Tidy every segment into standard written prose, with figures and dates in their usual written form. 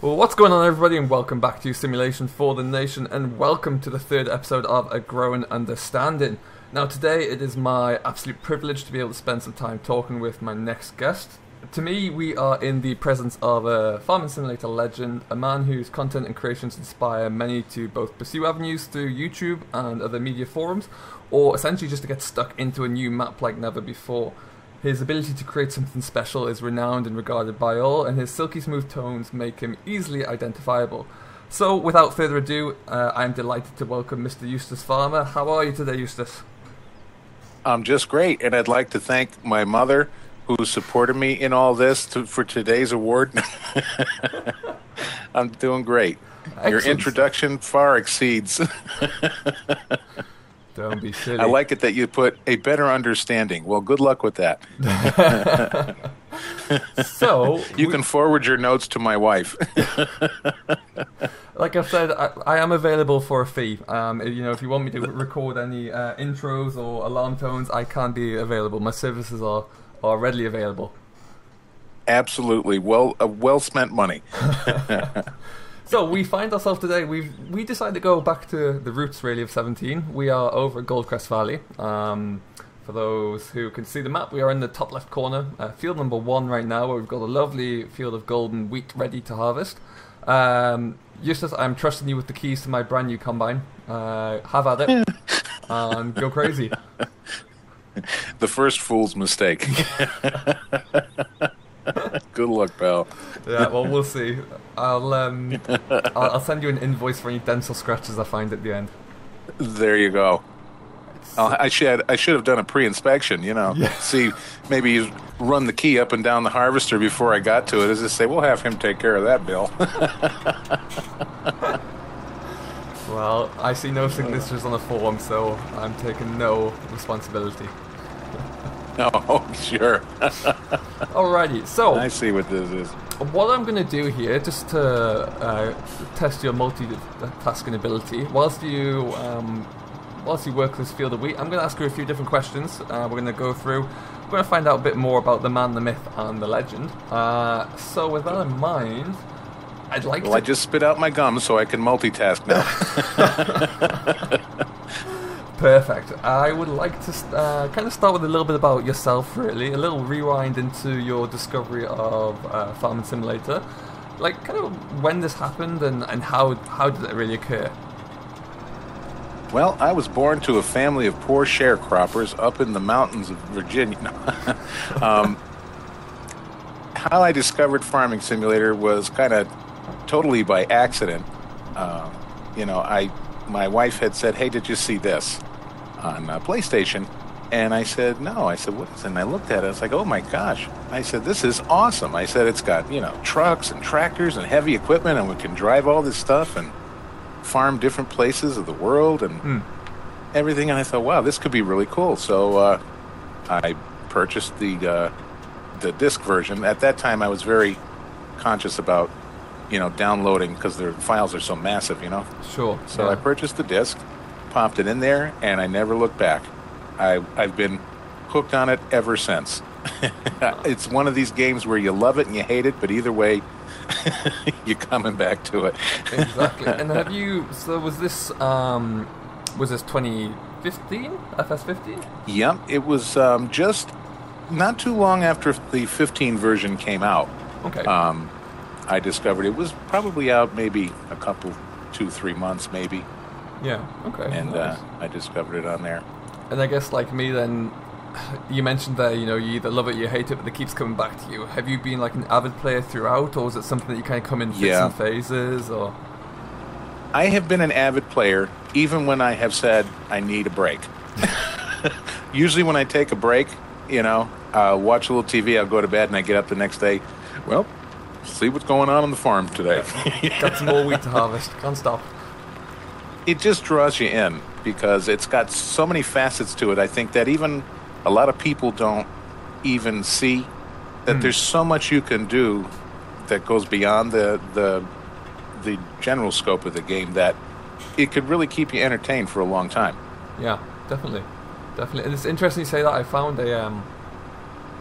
Well, what's going on, everybody, and welcome back to Simulation for the Nation, and welcome to the third episode of A Growing Understanding. Now, today it is my absolute privilege to be able to spend some time talking with my next guest. To me, we are in the presence of a farming simulator legend, a man whose content and creations inspire many to both pursue avenues through YouTube and other media forums, or essentially just to get stuck into a new map like never before. His ability to create something special is renowned and regarded by all, and his silky smooth tones make him easily identifiable. So, without further ado, I am delighted to welcome Mr. Eustace Pharmer. How are you today, Eustace? I'm just great, and I'd like to thank my mother, who supported me in all this for today's award. I'm doing great. Excellent. Your introduction far exceeds. Don't be silly. I like it that you put a better understanding. Well, good luck with that. So you can forward your notes to my wife. Like I said, I am available for a fee. If you want me to record any intros or alarm tones, I can be available. My services are readily available. Absolutely. Well spent money. So we find ourselves today, we decided to go back to the roots really of 17. We are over at Goldcrest Valley. For those who can see the map, we are in the top left corner, field number 1 right now, where we've got a lovely field of golden wheat ready to harvest. Eustace, I'm trusting you with the keys to my brand new combine. Have at it and go crazy. The first fool's mistake. Good luck, pal. Yeah, well, we'll see. I'll send you an invoice for any dents or scratches I find at the end. There you go. I should have done a pre-inspection, Yeah. See, maybe you run the key up and down the harvester before I got to it. As I say, we'll have him take care of that bill. Well, I see no signatures on the form, so I'm taking no responsibility. Oh, sure. Alrighty, so I see what this is. What I'm going to do here, just to test your multitasking ability, whilst you work this field of wheat, I'm going to ask you a few different questions. We're going to go through. We're going to find out a bit more about the man, the myth, and the legend. So with that in mind, I'd like to... I just spit out my gum so I can multitask now. Perfect. I would like to kind of start with a little bit about yourself, really. A little rewind into your discovery of Farming Simulator. Like, kind of when this happened and how did it really occur? Well, I was born to a family of poor sharecroppers up in the mountains of Virginia. How I discovered Farming Simulator was kind of totally by accident. My wife had said, "Hey, did you see this on PlayStation?" And I said, "No." I said, "What is it?" And I looked at it. I was like, "Oh my gosh!" I said, "This is awesome." I said, "It's got trucks and tractors and heavy equipment, and we can drive all this stuff and farm different places of the world and everything." And I thought, "Wow, this could be really cool." So I purchased the disc version. At that time, I was very conscious about downloading because their files are so massive, Sure. So yeah. I purchased the disc, popped it in there, and I never looked back. I've been hooked on it ever since. It's one of these games where you love it and you hate it, but either way, you're coming back to it. Exactly. And have you? So was this 2015? FS15? Yep. It was just not too long after the 15 version came out. Okay. I discovered it was probably out maybe a couple, 2-3 months maybe. Yeah, okay. And nice. I discovered it on there. And I guess like me then, you mentioned there, you either love it or you hate it, but it keeps coming back to you. Have you been like an avid player throughout, or is it something that you kind of come in fits and phases, or? I have been an avid player, even when I have said I need a break. Usually when I take a break, I'll watch a little TV, I'll go to bed, and I get up the next day, well, see what's going on the farm today. Got some more wheat to harvest. Can't stop. It just draws you in because it's got so many facets to it. I think that even a lot of people don't even see that there's so much you can do that goes beyond the general scope of the game that it could really keep you entertained for a long time. Yeah, definitely. And it's interesting you say that. I found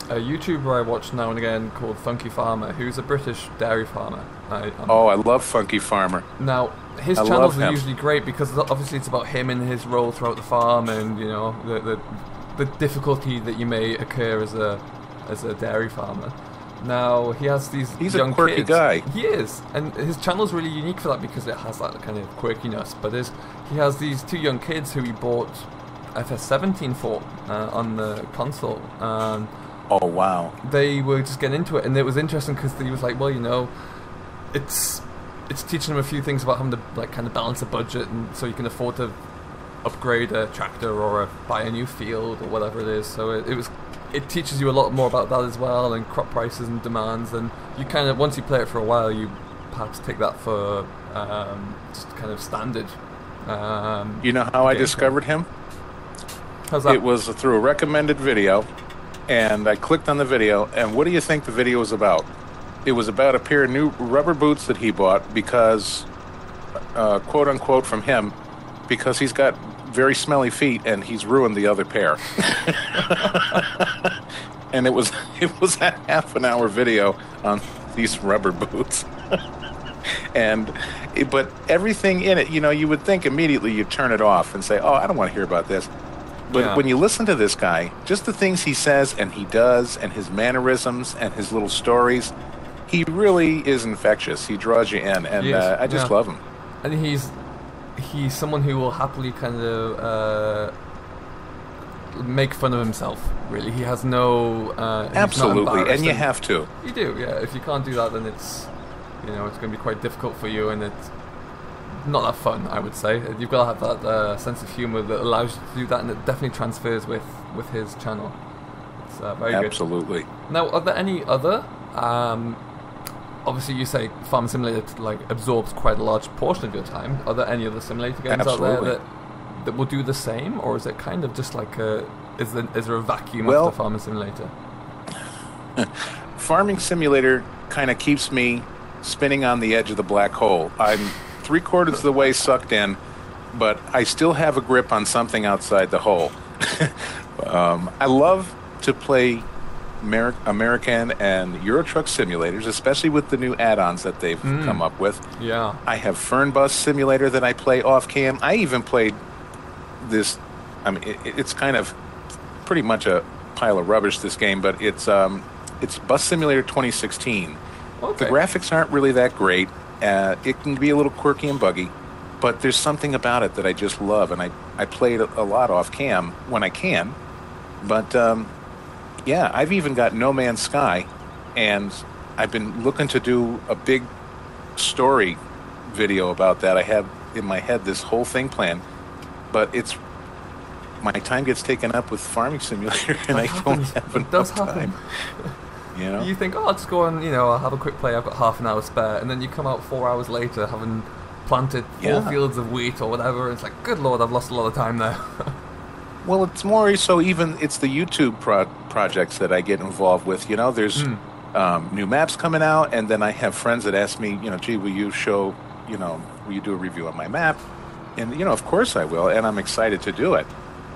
a YouTuber I watch now and again called Funky Farmer, who's a British dairy farmer. I love Funky Farmer. Now, his channels are usually great because obviously it's about him and his role throughout the farm, and you know the difficulty that you may occur as a dairy farmer. Now he has these He's young a quirky kids. guy. He is, and his channel's really unique for that because it has that kind of quirkiness. But he has these two young kids who he bought FS17 for on the console. Oh wow! They were just getting into it, and it was interesting because he was like, well, you know, it's teaching them a few things about having to like kind of balance a budget, and so you can afford to upgrade a tractor or buy a new field or whatever it is. So it teaches you a lot more about that as well, and crop prices and demands. And you kind of, once you play it for a while, you perhaps take that for just kind of standard. You know how I discovered him? How's that? It was through a recommended video, and I clicked on the video, and what do you think the video was about? It was about a pair of new rubber boots that he bought because, quote unquote from him, because he's got very smelly feet and he's ruined the other pair. And it was a half an hour video on these rubber boots. But everything in it, you know, you would think immediately you'd turn it off and say, oh, I don't want to hear about this. But when you listen to this guy, just the things he says and he does and his mannerisms and his little stories, he really is infectious. He draws you in, and I just love him. And he's someone who will happily kind of make fun of himself, really. He has no... Absolutely, and you have to. You do, yeah. If you can't do that, then it's going to be quite difficult for you, and it's not that fun, I would say. You've got to have that sense of humour that allows you to do that, and it definitely transfers with his channel. It's very good. Absolutely. Now, are there any other... obviously, you say Farm Simulator absorbs quite a large portion of your time. Are there any other simulator games out there that will do the same, or is it kind of just like is there a vacuum after Farming Simulator? Farming Simulator kind of keeps me spinning on the edge of the black hole. I'm 3/4 of the way sucked in, but I still have a grip on something outside the hole. I love to play American and Euro Truck simulators, especially with the new add-ons that they've come up with. Yeah. I have Fern Bus Simulator that I play off-cam. I even played this, I mean, it's kind of pretty much a pile of rubbish, this game, but it's Bus Simulator 2016. Okay. The graphics aren't really that great. It can be a little quirky and buggy, but there's something about it that I just love, and I play it a lot off-cam when I can, but... yeah, I've even got No Man's Sky, and I've been looking to do a big story video about that. I have in my head this whole thing planned, but my time gets taken up with Farming Simulator, and I don't have enough time. You know? You think, oh, I'll just go and I'll have a quick play. I've got half an hour spare, and then you come out 4 hours later having planted 4 fields of wheat or whatever. And it's like, good lord, I've lost a lot of time there. Well, it's more so even it's the YouTube projects that I get involved with. You know, there's new maps coming out, and then I have friends that ask me, gee, will you will you do a review on my map? And, of course I will, and I'm excited to do it.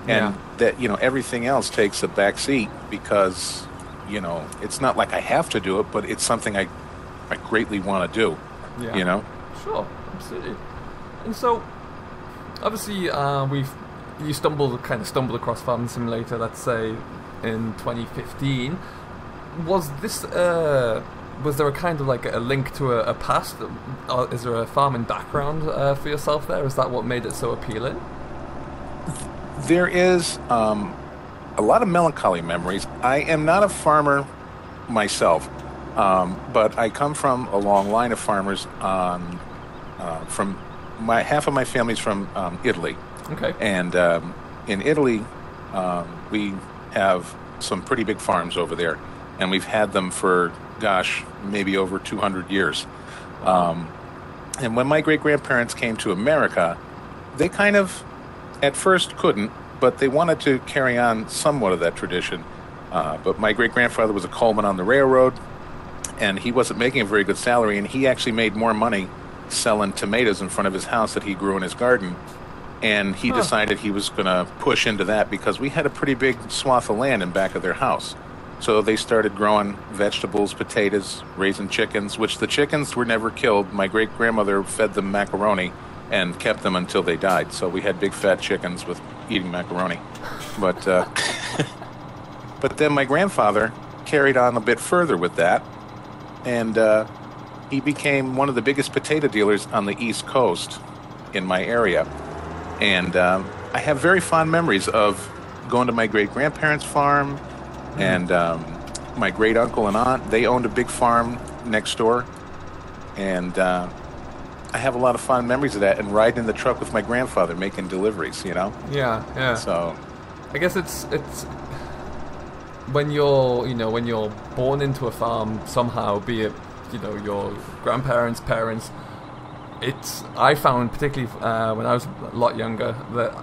And that, everything else takes a back seat because, it's not like I have to do it, but it's something I greatly want to do, Sure, absolutely. And so, obviously, you stumbled across Farming Simulator, let's say, in 2015. Was there a kind of like a link to a past? Is there a farming background for yourself there? Is that what made it so appealing? There is a lot of melancholy memories. I am not a farmer myself, but I come from a long line of farmers. Half of my family's from Italy. Okay. And in Italy, we have some pretty big farms over there, and we've had them for, maybe over 200 years. And when my great-grandparents came to America, they kind of, at first, couldn't, but they wanted to carry on somewhat of that tradition. But my great-grandfather was a coalman on the railroad, and he wasn't making a very good salary, and he actually made more money selling tomatoes in front of his house that he grew in his garden. And he decided he was going to push into that because we had a pretty big swath of land in back of their house. So they started growing vegetables, potatoes, raising chickens, which the chickens were never killed. My great-grandmother fed them macaroni and kept them until they died. So we had big fat chickens with eating macaroni. But but then my grandfather carried on a bit further with that, and he became one of the biggest potato dealers on the East Coast in my area. And I have very fond memories of going to my great-grandparents' farm, and my great-uncle and aunt, they owned a big farm next door. And I have a lot of fond memories of that, and riding in the truck with my grandfather making deliveries, you know? Yeah, yeah. So I guess it's when you're born into a farm somehow, be it, your grandparents, parents, I found particularly when I was a lot younger that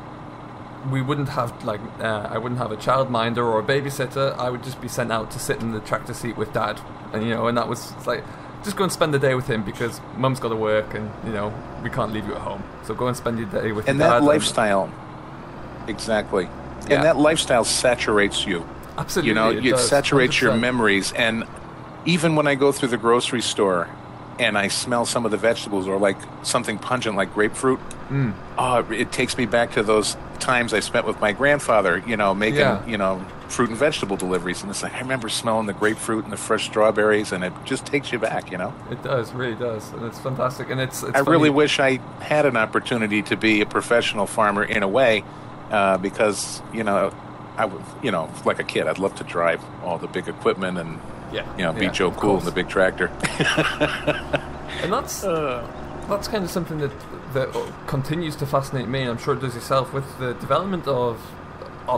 we wouldn't have I wouldn't have a childminder or a babysitter. I would just be sent out to sit in the tractor seat with Dad, and that was like, just go and spend the day with him because Mum's got to work and we can't leave you at home. So go and spend your day with and your dad. And that lifestyle, exactly. Yeah. And that lifestyle saturates you. Absolutely, it saturates 100%. your memories. And even when I go through the grocery store and I smell some of the vegetables or like something pungent like grapefruit, it takes me back to those times I spent with my grandfather, making, fruit and vegetable deliveries. And it's like, I remember smelling the grapefruit and the fresh strawberries, and it just takes you back, It does, really does. And it's fantastic. And it's I really wish I had an opportunity to be a professional farmer in a way, because, I would, like a kid, I'd love to drive all the big equipment and, be Joe Cool in the big tractor. And that's kind of something that continues to fascinate me, and I'm sure it does yourself, with the development of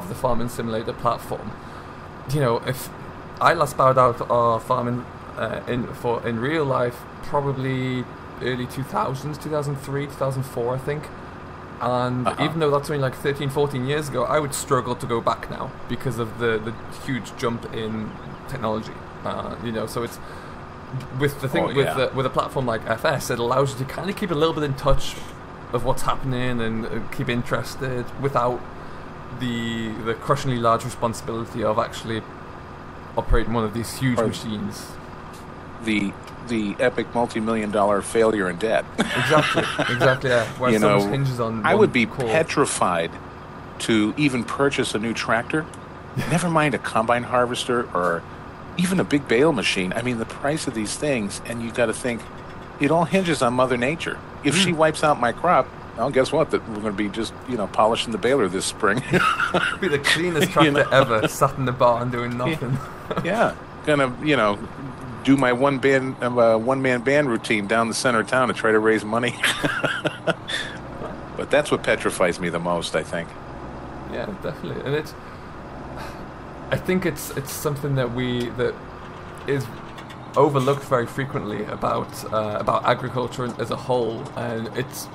the farming simulator platform. If I last bowed out farming in real life, probably early 2000s, 2003, 2004, I think. And even though that's only like 13, 14 years ago, I would struggle to go back now because of the huge jump in technology. So it's with the thing with a platform like FS, it allows you to kind of keep a little bit in touch of what's happening and keep interested without the crushingly large responsibility of actually operating one of these huge machines. The epic multi-million-dollar failure and debt. Exactly. Yeah. Where so much hinges on. I would be petrified to even purchase a new tractor. Never mind a combine harvester or even a big bale machine. I mean, the price of these things, and you got to think, it all hinges on Mother Nature. If she wipes out my crop, well, guess what? We're going to be just, polishing the baler this spring. It'll be the cleanest tractor ever, sat in the barn doing nothing. Yeah. Gonna, do my one-man band routine down the center of town to try to raise money. But that's what petrifies me the most, I think. Yeah, definitely. And I think it's something that is overlooked very frequently about agriculture as a whole, and it's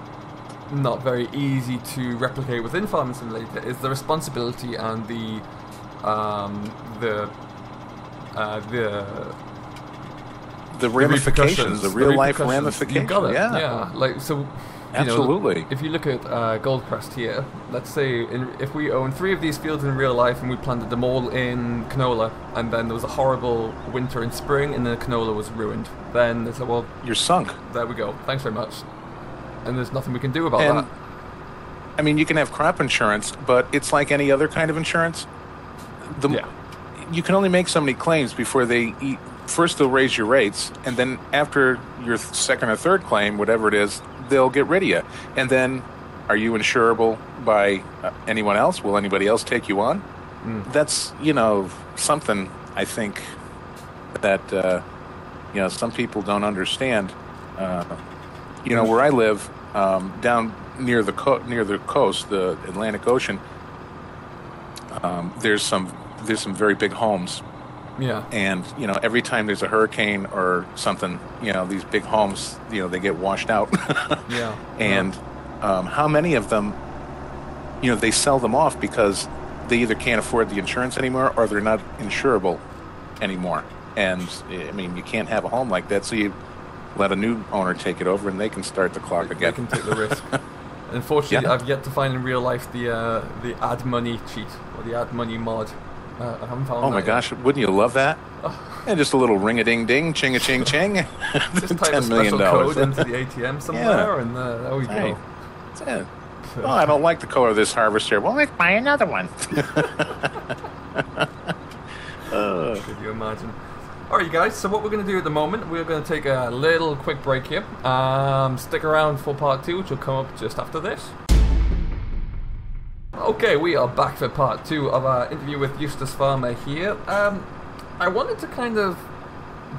not very easy to replicate within Farming Simulator, is the responsibility and the ramifications, the real life ramifications. You got it. Yeah. Like, so. Absolutely. If you look at Goldcrest here, let's say if we own 3 of these fields in real life and we planted them all in canola, and then there was a horrible winter in spring and the canola was ruined, then they said, well, you're sunk. There we go. Thanks very much. And there's nothing we can do about that. I mean, you can have crop insurance, but it's like any other kind of insurance. You can only make so many claims before first they'll raise your rates, and then after your second or third claim, whatever it is, they'll get rid of you. And then, are you insurable by anyone else? Will anybody else take you on? That's, something I think that, some people don't understand. Where I live, down near the coast, the Atlantic Ocean, there's some very big homes. Yeah. And, every time there's a hurricane or something, these big homes, they get washed out. Yeah. And how many of them, they sell them off because they either can't afford the insurance anymore or they're not insurable anymore. And, I mean, you can't have a home like that, so you let a new owner take it over and they can start the clock again. They can take the risk. Unfortunately, I've yet to find in real life the add money cheat or the add money mod. I haven't found. Oh my gosh, wouldn't you love that? Oh. And just a little ring-a-ding-ding, ching-a-ching-ching. Just type a special code into the ATM somewhere, and there we go. That's it. Oh, I don't like the color of this harvester. Well, let's buy another one. Could you imagine? Alright guys, so what we're going to do at the moment, we're going to take a little quick break here. Stick around for part 2, which will come up just after this. Okay, we are back for part 2 of our interview with Eustace Pharmer here. I wanted to kind of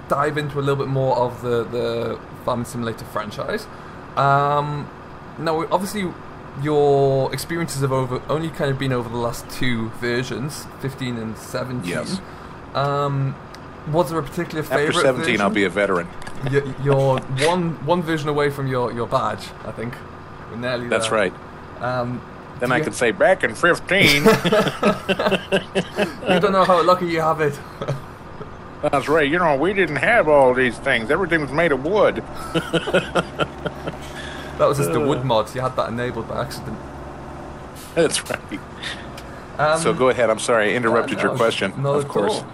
dive into a little bit more of the Farming Simulator franchise. Now, obviously, your experiences have only kind of been over the last 2 versions, 15 and 17. Yes. Was there a particular favorite After 17, version? I'll be a veteran. You're one version away from your badge, I think. We're nearly That's there. right. Then I could say, back in 15. You don't know how lucky you have it. That's right. You know, we didn't have all these things. Everything was made of wood. That was just the wood mods. You had that enabled by accident. That's right. So go ahead. I'm sorry, I interrupted your question. Not of course. All.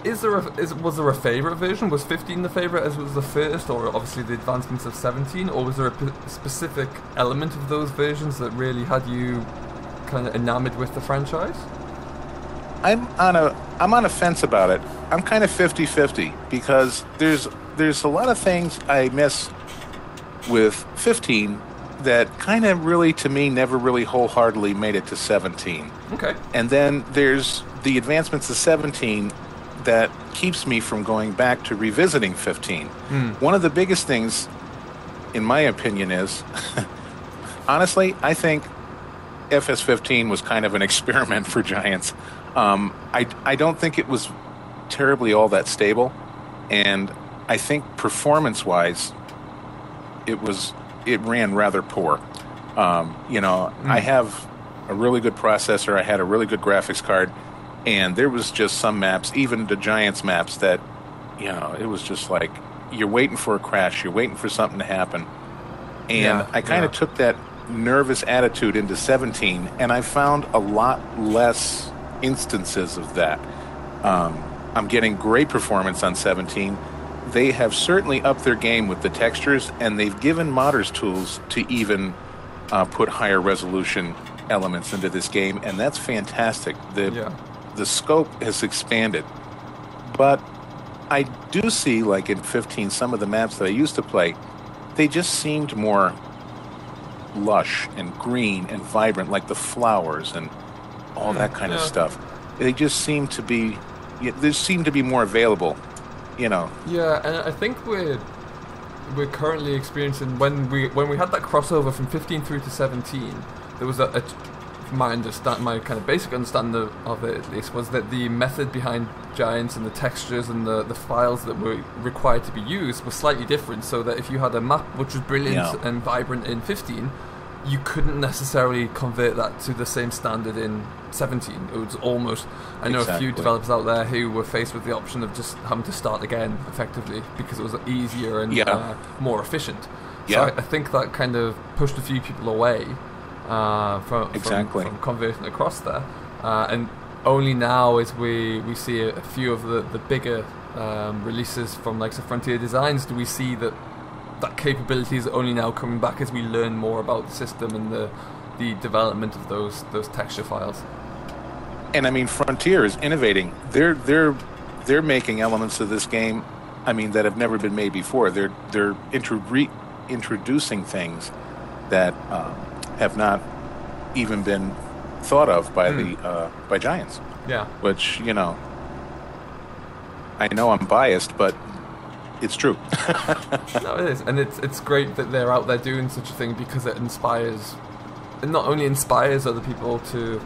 Was there a favorite version? Was 15 the favorite as was the first, or obviously the advancements of 17, or was there a specific element of those versions that really had you kind of enamored with the franchise? I'm on a fence about it. I'm kind of 50-50 because there's a lot of things I miss with 15 that kind of really, to me, never really wholeheartedly made it to 17. Okay. And then there's the advancements of 17 that keeps me from going back to revisiting 15. One of the biggest things, in my opinion, is, honestly, I think FS15 was kind of an experiment for Giants. I don't think it was terribly all that stable, and I think performance-wise, it ran rather poor. I have a really good processor. I had a really good graphics card. And there was just some maps, even the Giants maps, that, it was just like, you're waiting for a crash, you're waiting for something to happen. And I kind of took that nervous attitude into 17, and I found a lot less instances of that. I'm getting great performance on 17. They have certainly upped their game with the textures, and they've given modders tools to even put higher resolution elements into this game, and that's fantastic. The scope has expanded, but I do see, like in 15, some of the maps that I used to play, they just seemed more lush and green and vibrant, like the flowers and all that kind of stuff. They just seem to be, they seem to be more available, Yeah, and I think we're currently experiencing, when we had that crossover from 15 through to 17, there was my kind of basic understanding of it, at least, was that the method behind Giants and the textures and the files that were required to be used was slightly different, so that if you had a map which was brilliant and vibrant in 15, you couldn't necessarily convert that to the same standard in 17. It was almost, I know a few developers out there who were faced with the option of just having to start again, effectively, because it was easier and more efficient. So I think that kind of pushed a few people away from converting across there, and only now as we see a few of the bigger releases from like Frontier Designs do we see that capability is only now coming back as we learn more about the system and the development of those texture files. And I mean, Frontier is innovating. They're making elements of this game, I mean, that have never been made before. They're introducing things that have not even been thought of by by Giants. Yeah. Which, I know I'm biased, but it's true. No, it is, and it's great that they're out there doing such a thing, because it inspires, it not only inspires other people to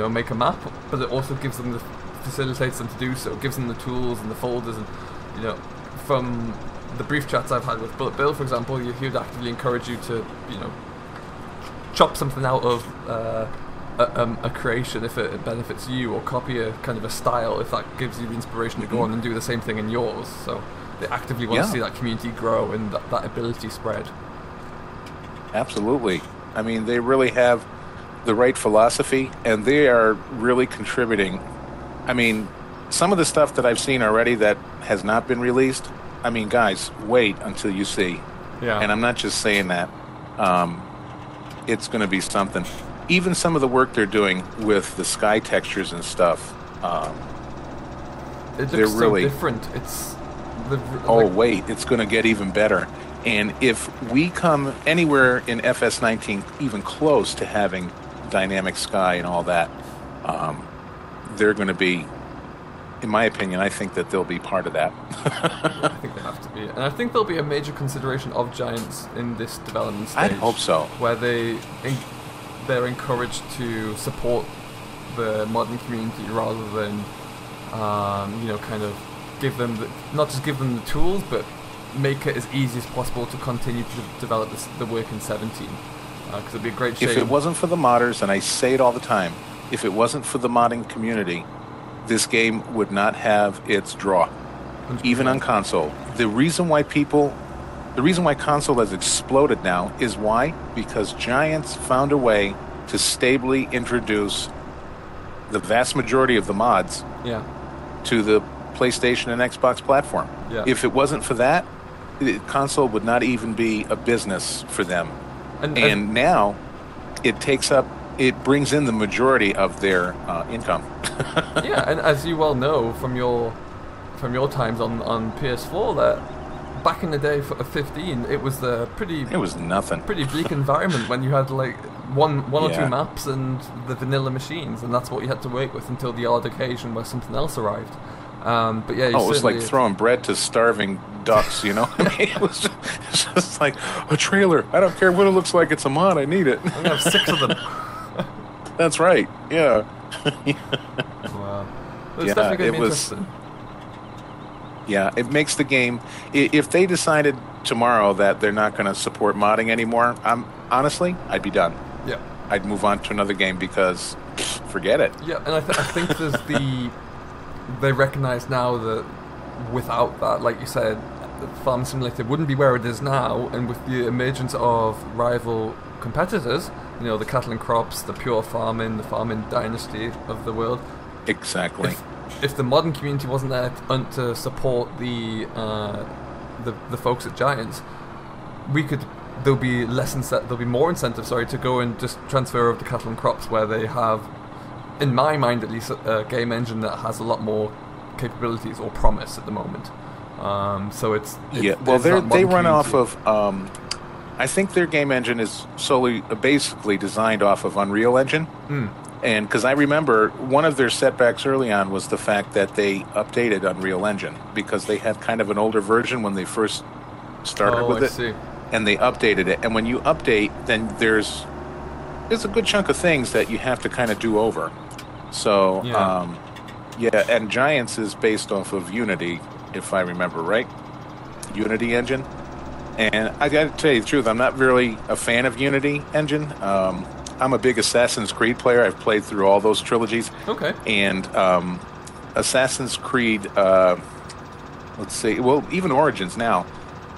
make a map, but it also gives them facilitates them to do so. It gives them the tools and the folders, and from the brief chats I've had with Bullet Bill, for example, he would actively encourage you to chop something out of a creation if it benefits you, or copy a kind of a style if that gives you the inspiration to go on and do the same thing in yours. So they actively want to see that community grow and that ability spread. Absolutely. I mean, they really have the right philosophy, and they are really contributing I mean, some of the stuff that I've seen already that has not been released, I mean, guys, wait until you see. Yeah. And I'm not just saying that. It's going to be something. Even some of the work they're doing with the sky textures and stuff, it looks they're so really different. It's wait, it's going to get even better. And if we come anywhere in FS19 even close to having dynamic sky and all that, they're going to be, in my opinion, I think that they'll be part of that. I think they have to be. And I think there'll be a major consideration of Giants in this development stage. I hope so. Where they're encouraged to support the modern community rather than, kind of not just give them the tools, but make it as easy as possible to continue to develop the work in 17. Because it'd be a great shame. If it wasn't for the modders, and I say it all the time, if it wasn't for the modding community, this game would not have its draw, 100%. Even on console. The reason why console has exploded now is why? Because Giants found a way to stably introduce the vast majority of the mods to the PlayStation and Xbox platform. Yeah. If it wasn't for that, console would not even be a business for them. And now it brings in the majority of their income. Yeah, and as you well know from your times on PS4, that back in the day for 15, it was nothing. Pretty bleak environment when you had like one or two maps and the vanilla machines, and that's what you had to work with until the odd occasion where something else arrived. But yeah, it was like throwing bread to starving ducks, you know? I mean, it was just like a trailer. I don't care what it looks like. It's a mod. I need it. I'm gonna have 6 of them. That's right. Yeah. Wow. It's definitely going to be interesting. Yeah, it makes the game. If they decided tomorrow that they're not going to support modding anymore, I'd be done. Yeah. I'd move on to another game because forget it. Yeah, and I think there's they recognize now that without that, like you said, the Farm Simulator wouldn't be where it is now, and with the emergence of rival competitors, the cattle and crops, the pure farming, the farming dynasty of the world. Exactly. If the modern community wasn't there to support the folks at Giants, there'll be more incentive, to go and just transfer over to cattle and crops, where they have, in my mind at least, a game engine that has a lot more capabilities or promise at the moment. They run off of. I think their game engine is basically designed off of Unreal Engine. And because I remember one of their setbacks early on was the fact that they updated Unreal Engine because they had kind of an older version when they first started with it. See. And they updated it. And when you update, then there's a good chunk of things that you have to kind of do over. So, and Giants is based off of Unity, if I remember right. Unity engine. And I got to tell you the truth, I'm not really a fan of Unity engine. I'm a big Assassin's Creed player. I've played through all those trilogies. Okay. And Assassin's Creed, let's see, well, even Origins now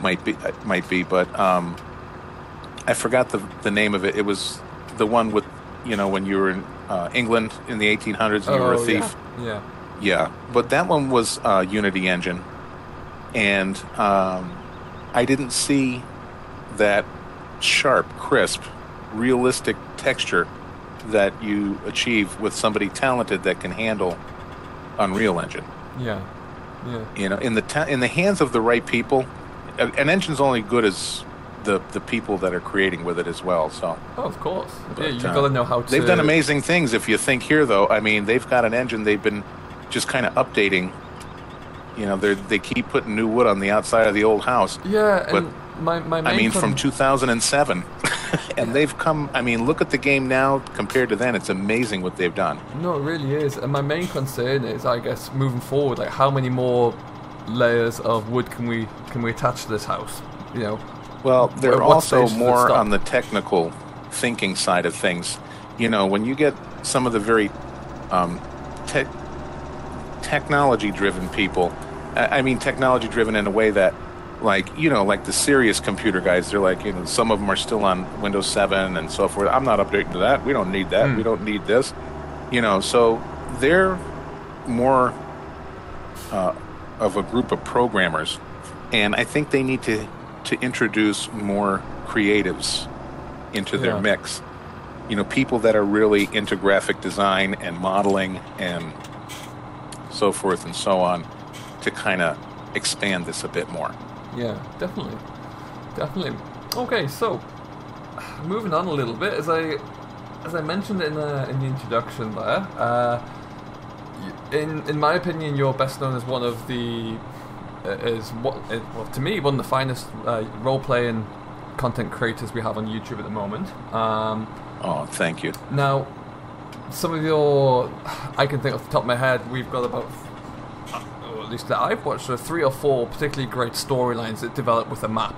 might be, but I forgot the name of it. It was the one with, when you were in England in the 1800s and you were a thief. Yeah. Yeah, but that one was Unity engine, and I didn't see that sharp, crisp, realistic texture that you achieve with somebody talented that can handle Unreal Engine. Yeah, yeah. In the hands of the right people, an engine's only good as the people that are creating with it as well. So. Oh, of course. But, you've got to know how to. They've done amazing things. If you think here, though, I mean, they've got an engine they've been just kind of updating. They keep putting new wood on the outside of the old house. Yeah, but my main from 2007, and they've come. I mean, look at the game now compared to then. It's amazing what they've done. No, it really is. And my main concern is, I guess, moving forward, like how many more layers of wood can we attach to this house? Well, they're also more on the technical thinking side of things. When you get some of the very technology-driven people. I mean, technology-driven in a way that, like the serious computer guys, they're like, some of them are still on Windows 7 and so forth. I'm not updating to that. We don't need that. We don't need this. So they're more of a group of programmers, and I think they need to introduce more creatives into their mix. You know, people that are really into graphic design and modeling and so forth and so on, to kind of expand this a bit more. Yeah, definitely. Okay, so moving on a little bit, as I mentioned in the introduction there, in my opinion, you're best known as one of the to me, one of the finest role-playing content creators we have on YouTube at the moment. Oh, thank you. Now, some of your, I can think off the top of my head, we've got about, or at least that I've watched, 3 or 4 particularly great storylines that develop with a map.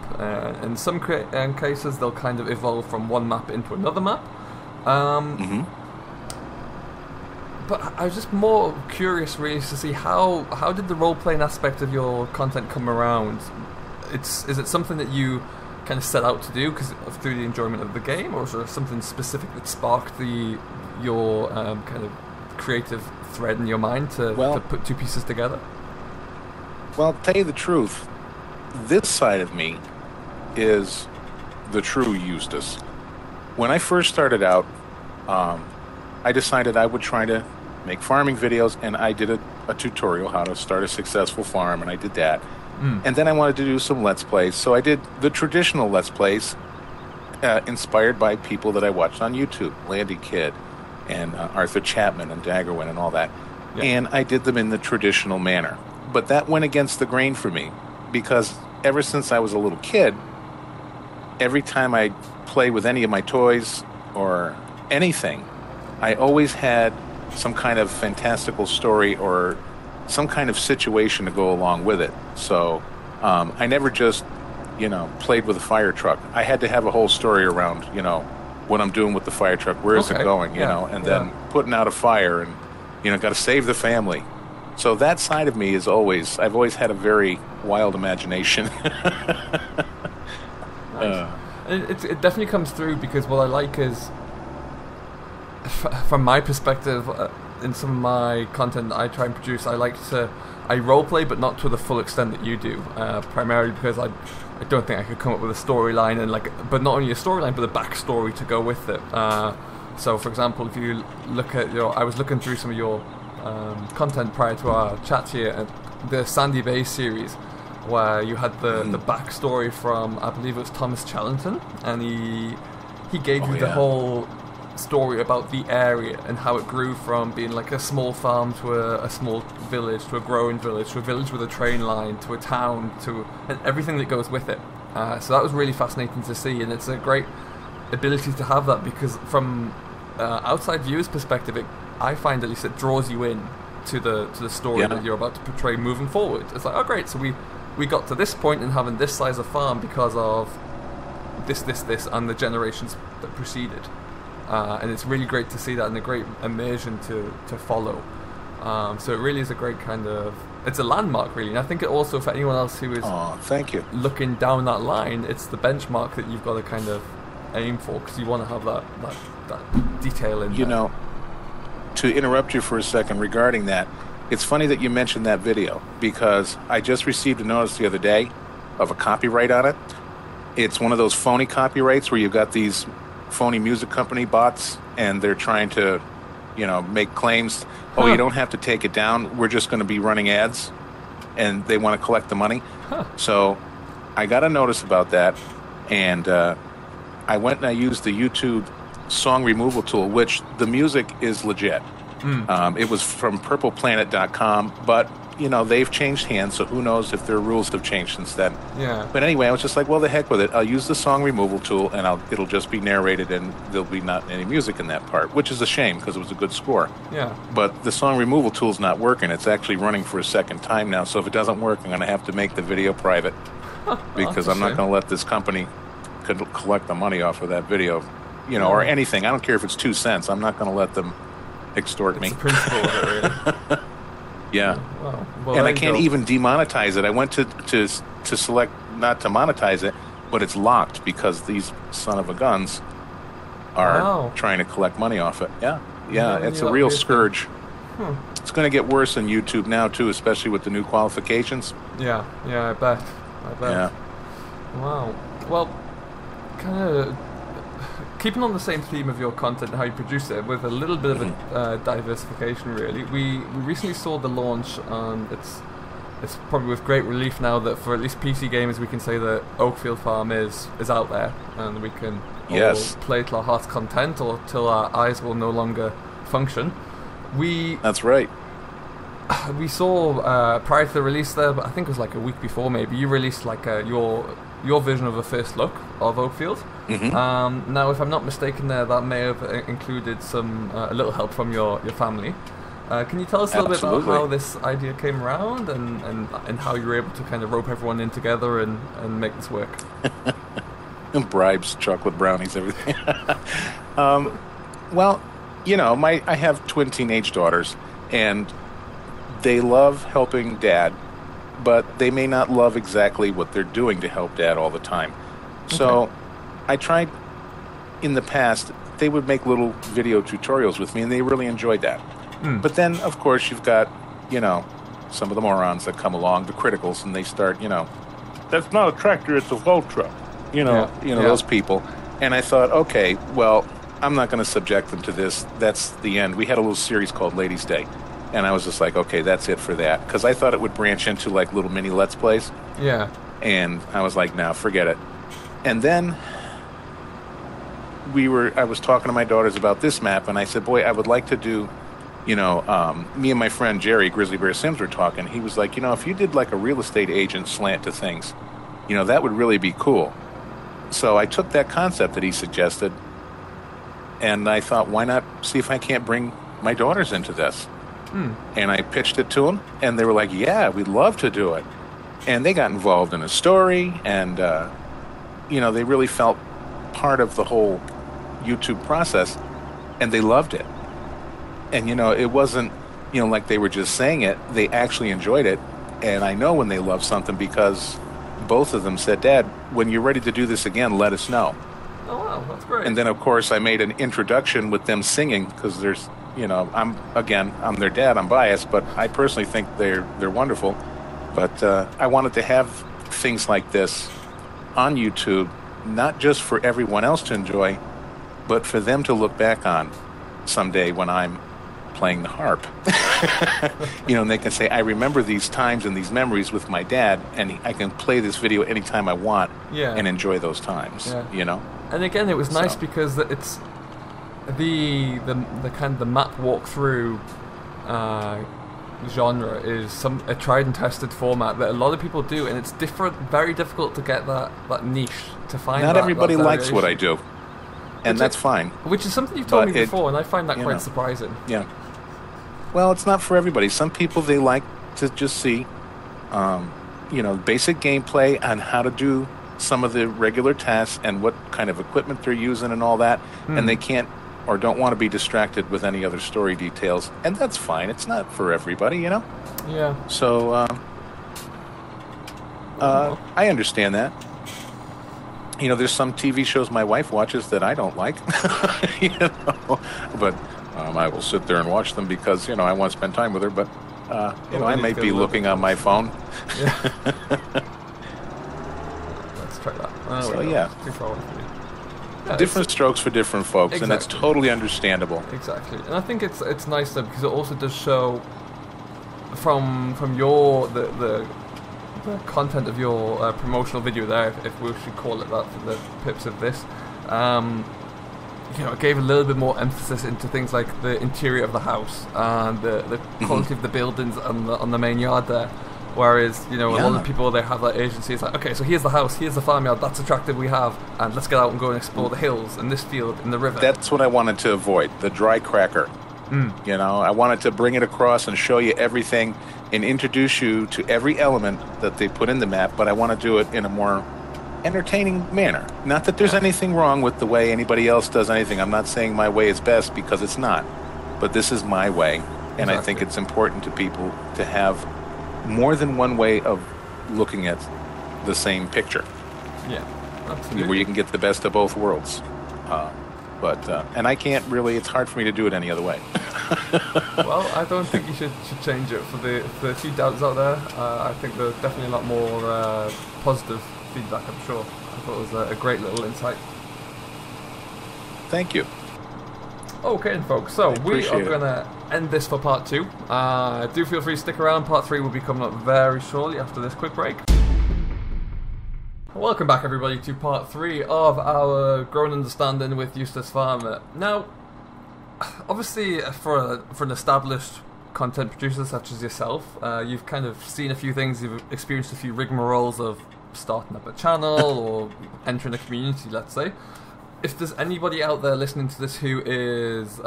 In some cases, they'll kind of evolve from one map into another map. But I was just more curious, really, to see how did the role-playing aspect of your content come around? Is it something that you kind of set out to do through the enjoyment of the game, or is there something specific that sparked your kind of creative thread in your mind to put 2 pieces together? Well, to tell you the truth, this side of me is the true Eustace. When I first started out, I decided I would try to make farming videos, and I did a tutorial how to start a successful farm, and I did that. And then I wanted to do some Let's Plays, so I did the traditional Let's Plays, inspired by people that I watched on YouTube, Landy Kid, and Arthur Chapman, and Daggerwin, and all that. Yeah. And I did them in the traditional manner. But that went against the grain for me, because ever since I was a little kid, every time I play with any of my toys or anything, I always had some kind of fantastical story or some kind of situation to go along with it. So I never just, played with a fire truck. I had to have a whole story around, what I'm doing with the fire truck, where is it going, and then putting out a fire and, got to save the family. So that side of me is I've always had a very wild imagination. Nice. It definitely comes through, because what I like is, from my perspective, in some of my content that I try and produce, I roleplay, but not to the full extent that you do. Primarily because I don't think I could come up with a storyline, and but not only a storyline, but a backstory to go with it. So, for example, if you look at I was looking through some of your content prior to our chat here, the Sandy Bay series, where you had the backstory from, I believe it was Thomas Challengton, and he gave you the whole story about the area and how it grew from being like a small farm to a small village, to a growing village, to a village with a train line, to a town, and everything that goes with it. So that was really fascinating to see, and it's a great ability to have that, because from outside viewers' perspective, I find at least it draws you in to the story that you're about to portray moving forward. It's like, oh great, so we got to this point in having this size of farm because of this, and the generations that preceded. And it's really great to see that, and a great immersion to follow. So it really is a great kind of, it's a landmark really, and I think it also, for anyone else who is thank you, looking down that line, it's the benchmark that you've got to kind of aim for, because you want to have that detail in there. To interrupt you for a second regarding that, it's funny that you mentioned that video, because I just received a notice the other day of a copyright on it. It's one of those phony copyrights where you've got these phony music company bots, and they're trying to, make claims. Oh, you don't have to take it down. We're just going to be running ads, and they want to collect the money. So I got a notice about that, and I went and I used the YouTube song removal tool, which the music is legit. It was from purpleplanet.com, but they've changed hands, so who knows if their rules have changed since then. Yeah. But anyway, I was just like, well, the heck with it. I'll use the song removal tool, and it'll just be narrated, and there'll be not any music in that part, which is a shame, because it was a good score. Yeah. But the song removal tool's not working. It's actually running for a second time now, so if it doesn't work, I'm going to have to make the video private, because I'm not going to let this company collect the money off of that video, or anything. I don't care if it's 2 cents. I'm not going to let them extort me. It's the principle of it, really. Yeah. Wow. Well, and I can't even demonetize it. I went to select not to monetize it, but it's locked because these son of a guns are trying to collect money off it. Yeah. Yeah, it's a real scourge. It's going to get worse on YouTube now, too, especially with the new qualifications. Yeah, I bet. Yeah. Wow. Well, kind of keeping on the same theme of your content and how you produce it, with a little bit of a diversification, really. We recently saw the launch, and it's probably with great relief now that for at least PC gamers we can say that Oakfield Farm is out there, and we can all play till our heart's content or till our eyes will no longer function. That's right. We saw prior to the release there, but I think it was like a week before maybe, you released like your vision of a first look of Oakfield. Now, if I'm not mistaken there, that may have included a little help from your family. Can you tell us a little bit about how this idea came around and how you were able to kind of rope everyone in together and make this work? Bribes, chocolate brownies, everything. Well, you know, I have twin teenage daughters, and they love helping Dad, but they may not love exactly what they're doing to help Dad all the time. So I tried in the past, they would make little video tutorials with me, and they really enjoyed that. But then, of course, you've got, you know, some of the morons that come along, the criticals, and they start, you know, that's not a tractor, it's a Volt truck. You know, those people. And I thought, okay, well, I'm not going to subject them to this. That's the end. We had a little series called Ladies' Day, and I was just like, okay, that's it for that, because I thought it would branch into like little mini Let's Plays. Yeah. And I was like, no, forget it. And then I was talking to my daughters about this map, and I said, boy, I would like to do, you know, me and my friend Jerry, Grizzly Bear Sims, were talking. He was like, you know, if you did like a real estate agent slant to things, you know, that would really be cool. So I took that concept that he suggested, and I thought, why not see if I can't bring my daughters into this? And I pitched it to them, and they were like, yeah, we'd love to do it. And they got involved in a story, and, you know, they really felt part of the whole YouTube process, and they loved it. And, you know, it wasn't, you know, like they were just saying it. They actually enjoyed it. And I know when they love something because both of them said, Dad, when you're ready to do this again, let us know. Oh, wow, that's great. And then, of course, I made an introduction with them singing because there's, you know, I'm their dad. I'm biased, but I personally think they're wonderful. But I wanted to have things like this on YouTube, not just for everyone else to enjoy, but for them to look back on someday when I'm playing the harp. You know, and they can say, I remember these times and these memories with my dad, and I can play this video anytime I want and enjoy those times, you know? And again, it was nice because it's the kind of the map walkthrough genre is a tried and tested format that a lot of people do, and it's very difficult to get that niche, to find. Not everybody likes what I do, and that's fine. Which is something you've told me before, and I find that quite surprising. Yeah. Well, it's not for everybody. Some people, they like to just see, you know, basic gameplay on how to do some of the regular tasks and what kind of equipment they're using and all that, and they can't or don't want to be distracted with any other story details, and that's fine. It's not for everybody, you know? Yeah. So, I understand that. You know, there's some TV shows my wife watches that I don't like, you know, but I will sit there and watch them because, you know, I want to spend time with her, but, you know, I may be looking on my phone. Yeah. Let's try that. So, yeah. Too far away from you. Yeah, different strokes for different folks, and that's totally understandable. Exactly, and I think it's nice though because it also does show from your the content of your promotional video there, if we should call it that for the pips of this. You know, it gave a little bit more emphasis into things like the interior of the house and the quality of the buildings on the main yard there. Whereas, you know, a lot of people, they have that agency. It's like, okay, so here's the house, here's the farmyard, that's attractive we have, and let's get out and go and explore the hills and this field and the river. That's what I wanted to avoid, the dry cracker. You know, I wanted to bring it across and show you everything and introduce you to every element that they put in the map, but I want to do it in a more entertaining manner. Not that there's anything wrong with the way anybody else does anything. I'm not saying my way is best, because it's not. But this is my way, and I think it's important to people to have more than one way of looking at the same picture. Yeah, absolutely. Where you can get the best of both worlds. And I can't really, it's hard for me to do it any other way. Well, I don't think you should change it. For the few doubts out there, I think there's definitely a lot more positive feedback, I'm sure. I thought it was a great little insight. Thank you. Okay, folks, so we are going to end this for part 2. Do feel free to stick around. Part 3 will be coming up very shortly after this quick break. Welcome back, everybody, to part 3 of our Growing Understanding with Eustace Pharmer. Now, obviously, for an established content producer such as yourself, you've kind of seen a few things, you've experienced a few rigmaroles of starting up a channel or entering a community, let's say. If there's anybody out there listening to this who is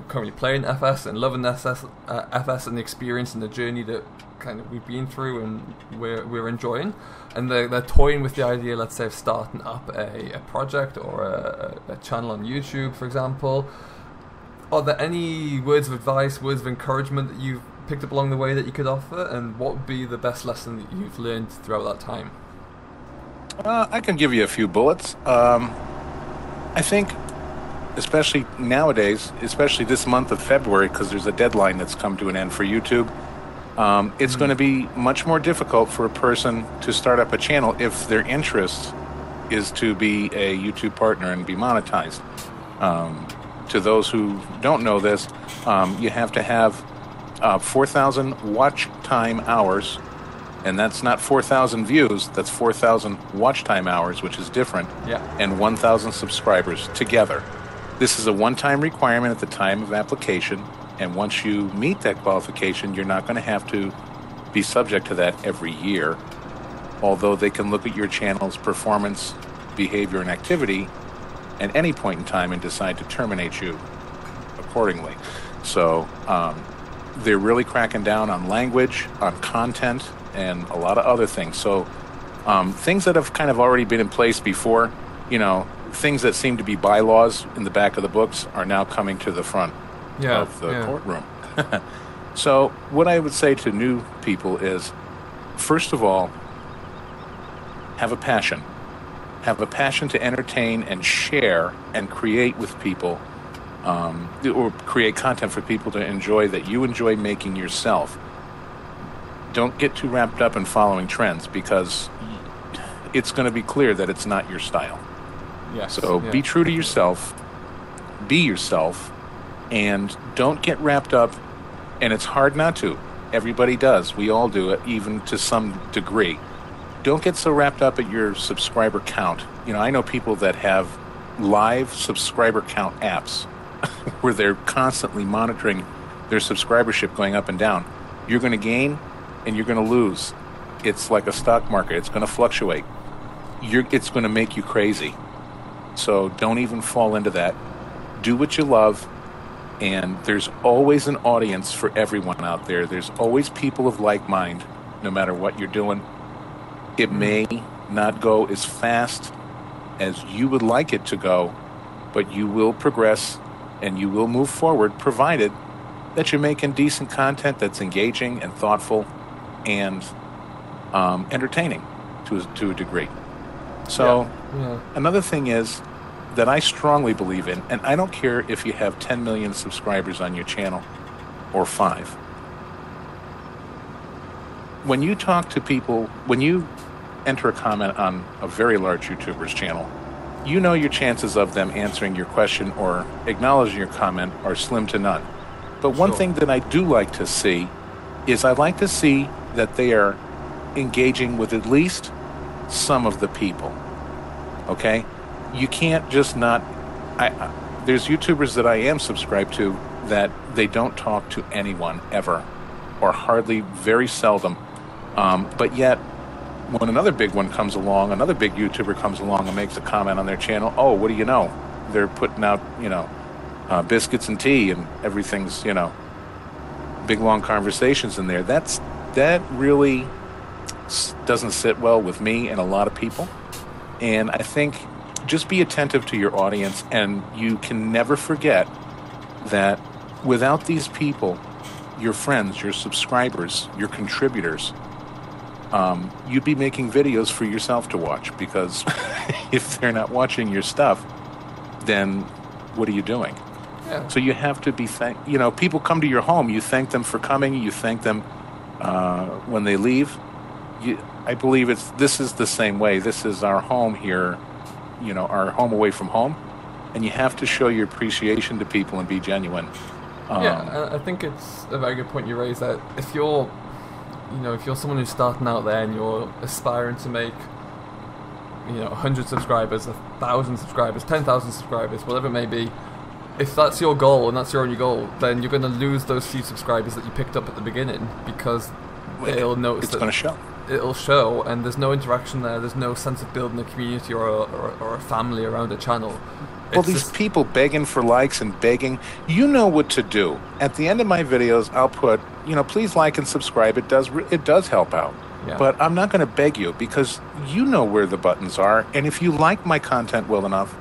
currently playing FS and loving FS and the experience and the journey that kind of we've been through and we're enjoying, and they're toying with the idea, let's say, of starting up a project or a channel on YouTube, for example, are there any words of advice, words of encouragement that you've picked up along the way that you could offer, and what would be the best lesson that you've learned throughout that time? I can give you a few bullets. I think, especially nowadays, especially this month of February, because there's a deadline that's come to an end for YouTube, it's going to be much more difficult for a person to start up a channel if their interest is to be a YouTube partner and be monetized. To those who don't know this, you have to have 4,000 watch time hours. And that's not 4,000 views, that's 4,000 watch time hours, which is different, and 1,000 subscribers together. This is a one-time requirement at the time of application, and once you meet that qualification, you're not going to have to be subject to that every year, although they can look at your channel's performance, behavior, and activity at any point in time and decide to terminate you accordingly. So they're really cracking down on language, on content, and a lot of other things. So things that have kind of already been in place before, things that seem to be bylaws in the back of the books are now coming to the front of the courtroom. So what I would say to new people is, first of all, have a passion. Have a passion to entertain and share and create with people, or create content for people to enjoy that you enjoy making yourself. Don't get too wrapped up in following trends, because it's going to be clear that it's not your style. So be true to yourself, be yourself, and don't get wrapped up, and it's hard not to. Everybody does. We all do it, even to some degree. Don't get so wrapped up at your subscriber count. I know people that have live subscriber count apps where they're constantly monitoring their subscribership going up and down. You're going to gain and you're going to lose. It's like a stock market. It's going to fluctuate. It's going to make you crazy. So don't even fall into that. Do what you love, and there's always an audience for everyone out there. There's always people of like mind, no matter what you're doing. It may not go as fast as you would like it to go, but you will progress and you will move forward, provided that you're making decent content that's engaging and thoughtful and entertaining to a degree. So another thing is that I strongly believe in, and I don't care if you have 10 million subscribers on your channel or 5. When you talk to people, when you enter a comment on a very large YouTuber's channel, your chances of them answering your question or acknowledging your comment are slim to none. But one thing that I do like to see is I like to see that they are engaging with at least some of the people. Okay? You can't just not... there's YouTubers that I am subscribed to that they don't talk to anyone ever, or hardly, very seldom. But yet, when another big one comes along, another big YouTuber comes along and makes a comment on their channel, oh, what do you know? They're putting out, biscuits and tea, and everything's, big long conversations in there. That really doesn't sit well with me and a lot of people. And I think just be attentive to your audience, and you can never forget that without these people, your friends, your subscribers, your contributors, you'd be making videos for yourself to watch, because if they're not watching your stuff, then what are you doing? Yeah. So you have to be people come to your home, you thank them for coming, you thank them when they leave. I believe this is the same way. This is our home here, our home away from home, and you have to show your appreciation to people and be genuine. Yeah, I think it's a very good point you raised that if you're someone who's starting out there and you're aspiring to make 100 subscribers, 1,000 subscribers, 10,000 subscribers, whatever it may be, if that's your goal and that's your only goal, then you're going to lose those few subscribers that you picked up at the beginning because they'll notice it's going to show. It'll show, and there's no interaction there. There's no sense of building a community or a family around a channel. Well, these people begging for likes and begging, you know what to do. At the end of my videos, I'll put, please like and subscribe. It does help out. Yeah. But I'm not going to beg you because you know where the buttons are, and if you like my content well enough,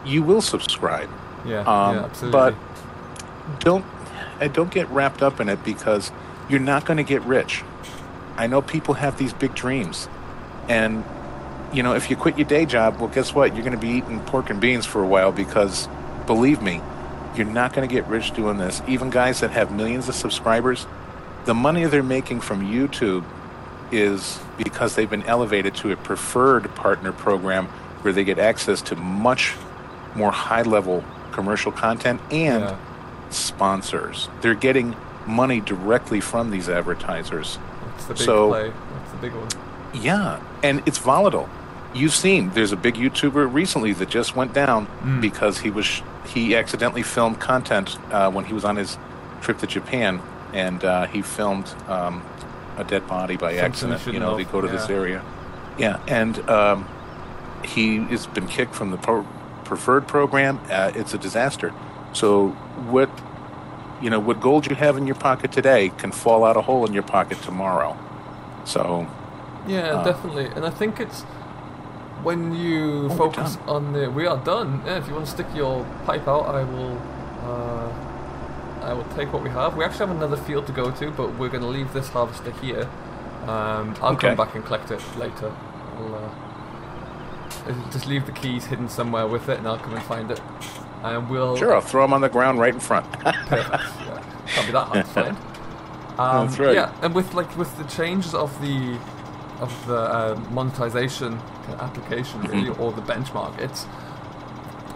you will subscribe. Yeah, absolutely. But don't get wrapped up in it because you're not going to get rich. I know people have these big dreams, and if you quit your day job, well, guess what? You're going to be eating pork and beans for a while because, believe me, you're not going to get rich doing this. Even guys that have millions of subscribers, the money they're making from YouTube is because they've been elevated to a preferred partner program where they get access to much more high-level commercial content and sponsors. They're getting money directly from these advertisers. That's the big play. That's the big one. Yeah, and it's volatile. You've seen there's a big YouTuber recently that just went down because he accidentally filmed content when he was on his trip to Japan, and he filmed a dead body by accident. They go to this area. Yeah, and he has been kicked from the preferred program. It's a disaster. So what gold you have in your pocket today can fall out a hole in your pocket tomorrow. So yeah, definitely. And I think it's when you focus on we are done. Yeah, if you want to stick your pipe out, I will take what we have. We actually have another field to go to, but we're going to leave this harvester here. I'll come back and collect it later. I'll just leave the keys hidden somewhere with it, and I'll come and find it. And Sure, I'll throw them on the ground right in front. Perfect. Yeah. Can't be that hard to find. That's right. Yeah, and with the changes of the monetization application, really, or the benchmark,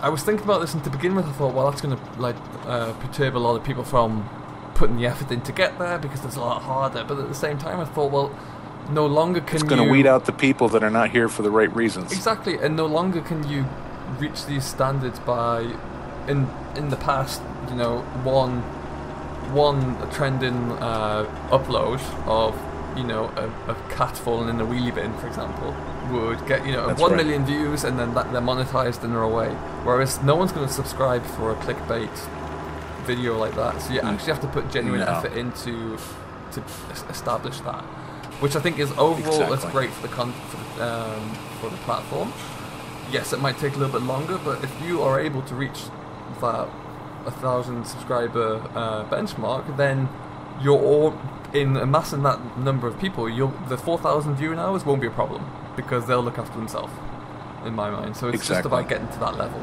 I was thinking about this, and to begin with, I thought, well, that's going to perturb a lot of people from putting the effort in to get there because it's a lot harder. But at the same time, I thought, well, no longer can it's going to weed out the people that are not here for the right reasons. Exactly, and no longer can you reach these standards by, in the past, one trending upload of a cat falling in a wheelie bin, for example, would get 1 million views, and then they're monetized and they're away. Whereas no one's going to subscribe for a clickbait video like that. So you actually have to put genuine effort into to establish that, which I think is overall it's great for the platform. Yes, it might take a little bit longer, but if you are able to reach that 1,000 subscriber benchmark, then you're all in amassing that number of people. The 4,000 viewing hours won't be a problem because they'll look after themselves, in my mind. So it's just about getting to that level,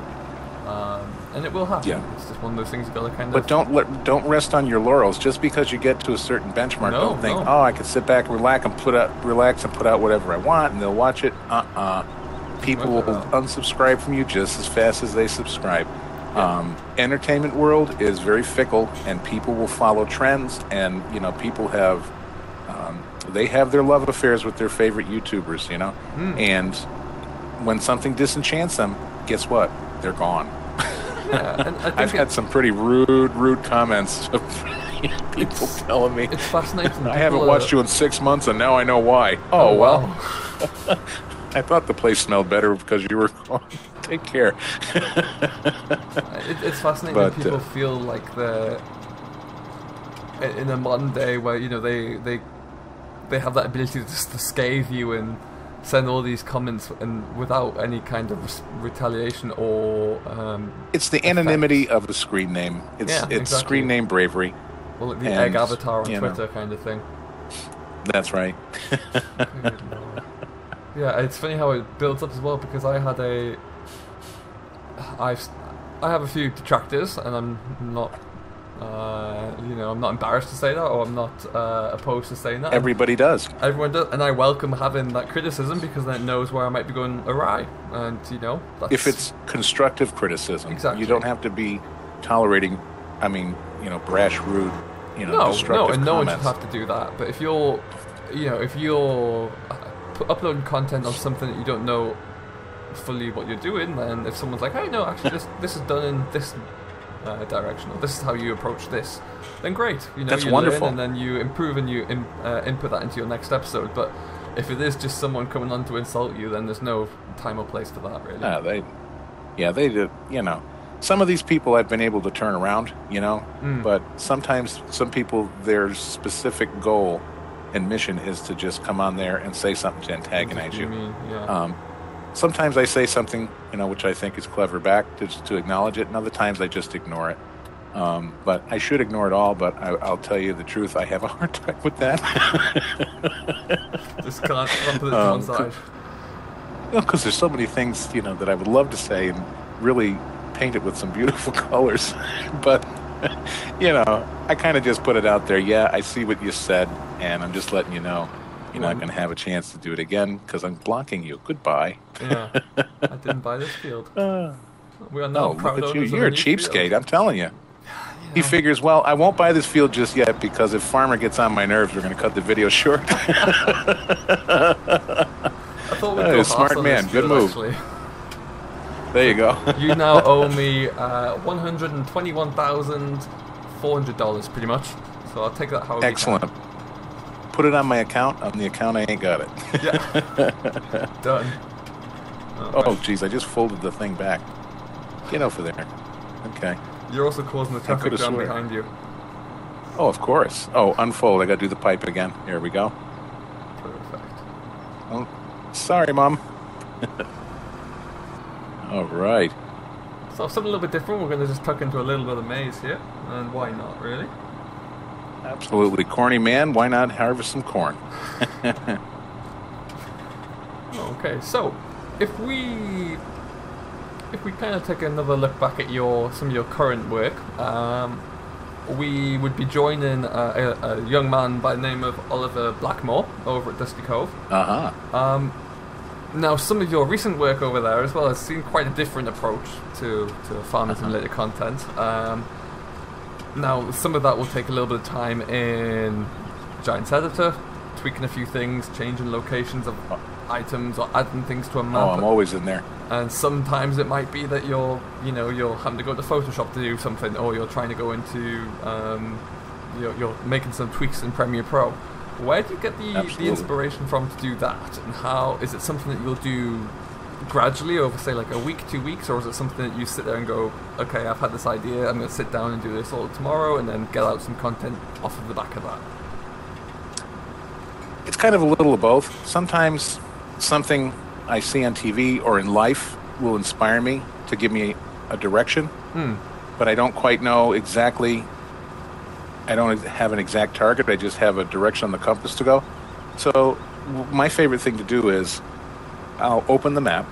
and it will happen. Yeah. It's just one of those things you got to kind of. But don't rest on your laurels. Just because you get to a certain benchmark, don't think, oh, I can sit back, and relax, and put out whatever I want, and they'll watch it. People will unsubscribe from you just as fast as they subscribe. Entertainment world is very fickle, and people will follow trends, and people have they have their love affairs with their favorite YouTubers, and when something disenchants them, guess what? They're gone. Yeah, and I think I've had some pretty rude comments of people telling me it's fascinating. I haven't watched you in 6 months, and now I know why. Oh well. Wow. I thought the place smelled better because you were gone. Take care. It's fascinating that people feel like they're in a modern day where they have that ability to just to scathe you and send all these comments and without any kind of retaliation or it's the anonymity of a screen name. It's screen name bravery. Well, like the egg avatar on Twitter kind of thing. That's right. Yeah, it's funny how it builds up as well, because I I have a few detractors, and I'm not, I'm not embarrassed to say that, or I'm not opposed to saying that. Everybody does. Everyone does, and I welcome having that criticism because then it knows where I might be going awry, and that's... If it's constructive criticism, exactly. You don't have to be tolerating, brash, rude, destructive no, and no one comments. should have to do that. But if you're uploading content on something that you don't know fully what you're doing, then if someone's like, hey, no, actually this is done in this direction, or this is how you approach this, then great. That's you wonderful. learn, and then you improve and you input that into your next episode. But if it is just someone coming on to insult you, then there's no time or place for that, really. They do. Some of these people I've been able to turn around, but sometimes some people, their specific goal and mission is to just come on there and say something to antagonize you. Sometimes I say something, which I think is clever back to acknowledge it, and other times I just ignore it. But I should ignore it all, but I'll tell you the truth, I have a hard time with that. Just can't put it to one side. Because there's so many things, that I would love to say and really paint it with some beautiful colors. But, I kind of just put it out there. Yeah, I see what you said, and I'm just letting you know. You're not going to have a chance to do it again because I'm blocking you. Goodbye. Yeah, I didn't buy this field. We are now proud owners of You're a cheapskate, field. I'm telling you. He figures, well, I won't buy this field just yet because if Farmer gets on my nerves, we're going to cut the video short. I thought we'd go smart man. Good move. Actually. There you go. You now owe me $121,400, pretty much. So I'll take that however Excellent. You can. Put it on my account. On the account, I ain't got it. Yeah. Done. Oh, jeez, I just folded the thing back. Get over there. Okay. You're also causing the traffic jam behind you. Oh, of course. Oh, unfold. I got to do the pipe again. Here we go. Perfect. Oh, sorry, Mom. All right. So something a little bit different. We're going to just tuck into a little bit of maize here. And why not, really? Absolutely. Corny man, why not harvest some corn? Okay, so if we kind of take another look back at some of your current work, we would be joining a young man by the name of Oliver Blackmore over at Dusty Cove. Now, some of your recent work over there as well has seen quite a different approach to farming-related content. Now, some of that will take a little bit of time in Giant's Editor, tweaking a few things, changing locations of items, or adding things to a map. Oh, I'm always in there. And sometimes it might be that you're having to go to Photoshop to do something, or you're trying to go into, you're making some tweaks in Premiere Pro. Where do you get the inspiration from to do that? And how is it something that you'll do gradually over, say, like a week, 2 weeks, or is it something that you sit there and go, okay, I've had this idea, I'm going to sit down and do this all tomorrow, and then get out some content off of the back of that? It's kind of a little of both. Sometimes something I see on TV or in life will inspire me to give me a direction, but I don't quite know exactly. I don't have an exact target. I just have a direction on the compass to go. So my favorite thing to do is I'll open the map.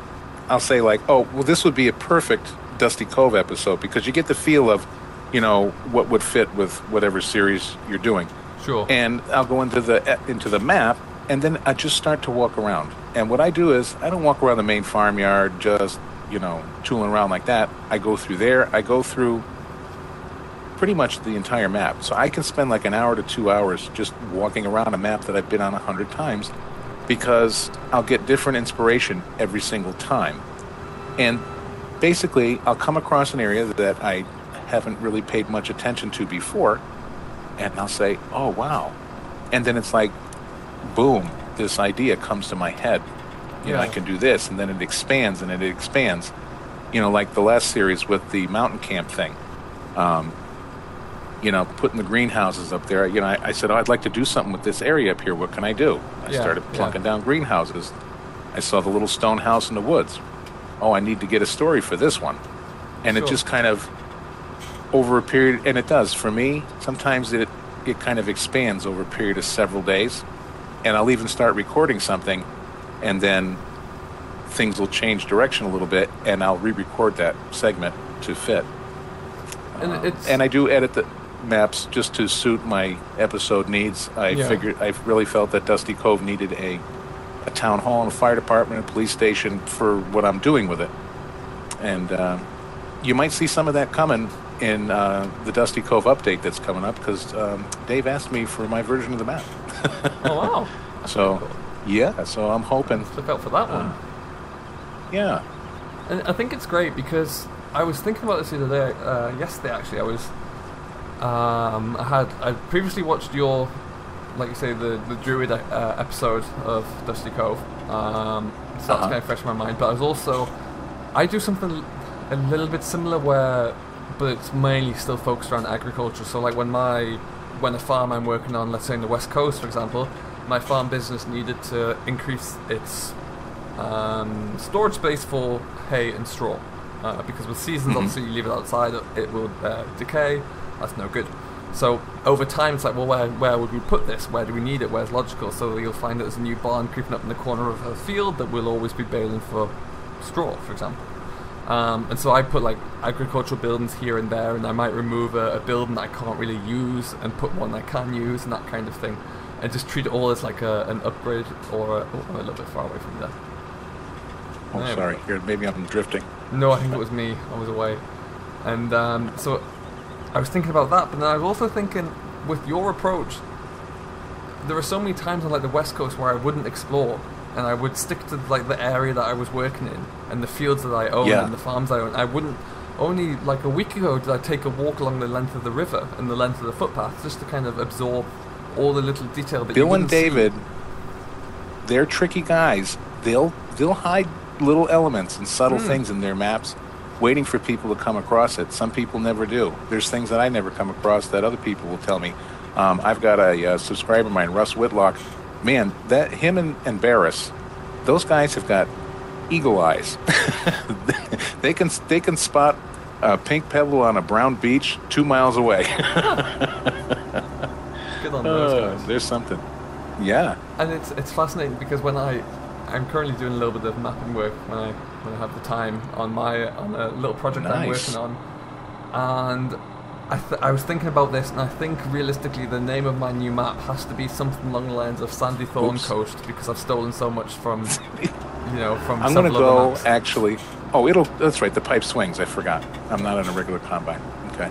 I'll say like, oh, well, this would be a perfect Dusty Cove episode because you get the feel of, what would fit with whatever series you're doing. Sure. And I'll go into the map, and then I just start to walk around. And what I do is I don't walk around the main farmyard just, tooling around like that. I go through there. I go through pretty much the entire map. So I can spend like an hour to 2 hours just walking around a map that I've been on 100 times because I'll get different inspiration every single time. And basically, I'll come across an area that I haven't really paid much attention to before, and I'll say, oh, wow. And then it's like, boom, this idea comes to my head. I can do this, and then it expands, and it expands. Like the last series with the mountain camp thing. Putting the greenhouses up there. I said, oh, I'd like to do something with this area up here. What can I do? I started plunking down greenhouses. I saw the little stone house in the woods. Oh, I need to get a story for this one. And it just kind of, over a period, and it does. For me, sometimes it kind of expands over a period of several days. And I'll even start recording something, and then things will change direction a little bit, and I'll re-record that segment to fit. And I do edit the maps just to suit my episode needs. I really felt that Dusty Cove needed a town hall and a fire department and a police station for what I'm doing with it. And you might see some of that coming in the Dusty Cove update that's coming up, because Dave asked me for my version of the map. Oh, wow. That's so, cool. Yeah, so I'm hoping. Look out for that one. Yeah. And I think it's great because I was thinking about this the other day, yesterday actually. I previously watched your, like you say, the Druid episode of Dusty Cove. So that's kind of fresh in my mind. But I do something a little bit similar but it's mainly still focused around agriculture. So like when a farm I'm working on, let's say in the West Coast, for example, my farm business needed to increase its storage space for hay and straw. Because with seasons, obviously, you leave it outside, it will decay. That's no good. So over time, it's like, well, where would we put this? Where do we need it? Where's logical? So you'll find that there's a new barn creeping up in the corner of a field that will always be baling for straw, for example. And so I put like agricultural buildings here and there, and I might remove a building I can't really use and put one I can use, and that kind of thing, and just treat it all as like an upgrade or a little bit far away from there. Oh, sorry. Here, maybe I'm drifting. No, I think it was me. I was away. And so I was thinking about that, but then I was also thinking, with your approach, there are so many times on like the West Coast where I wouldn't explore, and I would stick to like the area that I was working in, and the fields that I own, and the farms I own. I wouldn't. Only like a week ago did I take a walk along the length of the river and the length of the footpath, just to kind of absorb all the little detail that Bill and David, they're tricky guys. They'll hide little elements and subtle things in their maps, waiting for people to come across it. Some people never do. There's things that I never come across that other people will tell me. I've got a subscriber of mine, Russ Whitlock. Man, him and Barris, those guys have got eagle eyes. They can spot a pink pebble on a brown beach 2 miles away. Good on those guys. There's something. Yeah. And it's fascinating because when I'm currently doing a little bit of mapping work when I have the time on a little project I'm working on, and I was thinking about this, and I think realistically the name of my new map has to be something along the lines of Sandy Thorn Coast, because I've stolen so much from from I'm going to go maps. Actually. That's right. The pipe swings. I forgot. I'm not in a regular combine. Okay.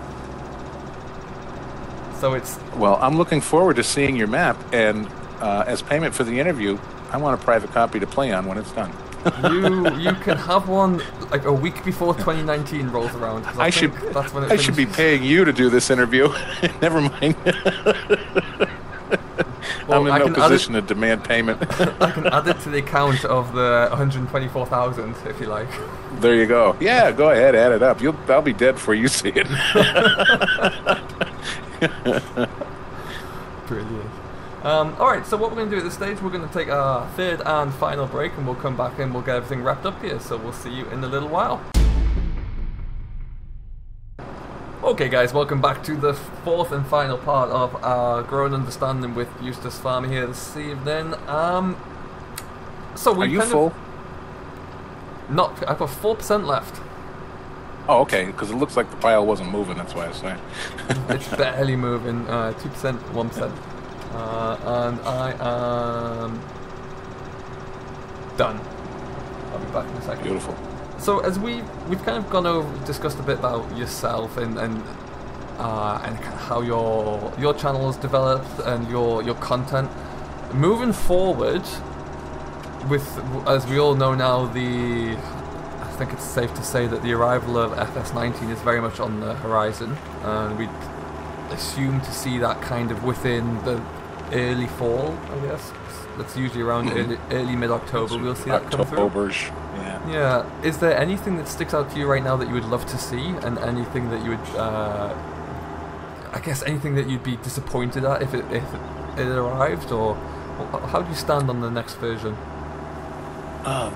So it's I'm looking forward to seeing your map, and as payment for the interview, I want a private copy to play on when it's done. You can have one like a week before 2019 rolls around. I should be paying you to do this interview. Never mind. I'm in no position to demand payment. I can add it to the account of the 124,000 if you like. There you go. Yeah, go ahead, add it up. I'll be dead before you see it. Brilliant. Alright, so what we're going to do at this stage, we're going to take our third and final break, and we'll come back and we'll get everything wrapped up here, so we'll see you in a little while. Okay guys, welcome back to the fourth and final part of our Growing Understanding with Eustace Pharmer here this evening. So we Are you full? I've got 4% left. Oh, okay, because it looks like the pile wasn't moving, that's why I was saying. It's barely moving, 2%, 1%. And I am done. I'll be back in a second. Beautiful. So as we've kind of discussed a bit about yourself and how your channel has developed and your content. Moving forward, as we all know now, I think it's safe to say that the arrival of FS19 is very much on the horizon, and we assume to see that kind of within the early fall, I guess. That's usually around early mid-October. We'll see that come through. October-ish, yeah. Yeah. Is there anything that sticks out to you right now that you would love to see, and anything that you would, I guess, anything that you'd be disappointed at if it arrived, or how do you stand on the next version?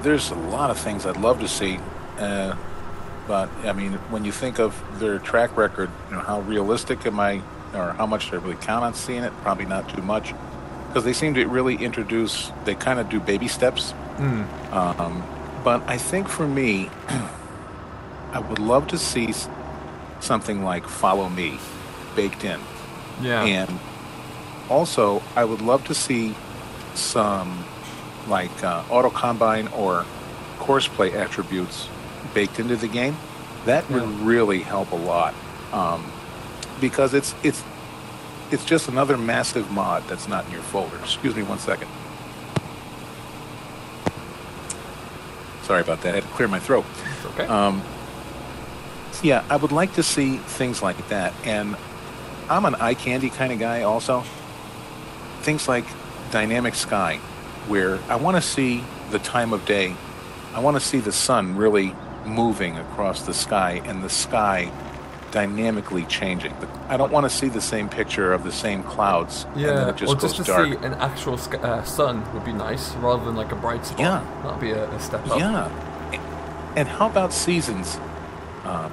There's a lot of things I'd love to see, but I mean, when you think of their track record, how realistic am I, or how much do I really count on seeing it? Probably not too much. Because they seem to really they kind of do baby steps. But I think for me, I would love to see something like Follow Me baked in. Yeah. And also, I would love to see some like auto combine or courseplay attributes baked into the game. That would really help a lot, because it's just another massive mod that's not in your folder. Excuse me 1 second. Sorry about that. I had to clear my throat. It's okay. Yeah, I would like to see things like that. And I'm an eye candy kind of guy also. Things like dynamic sky, where I want to see the time of day. I want to see the sun really moving across the sky and the sky dynamically changing. I don't want to see the same picture of the same clouds. Yeah, and then it just or just goes to dark. see an actual sun would be nice, rather than like a bright spot. Yeah. That'd be a step up. Yeah. And how about seasons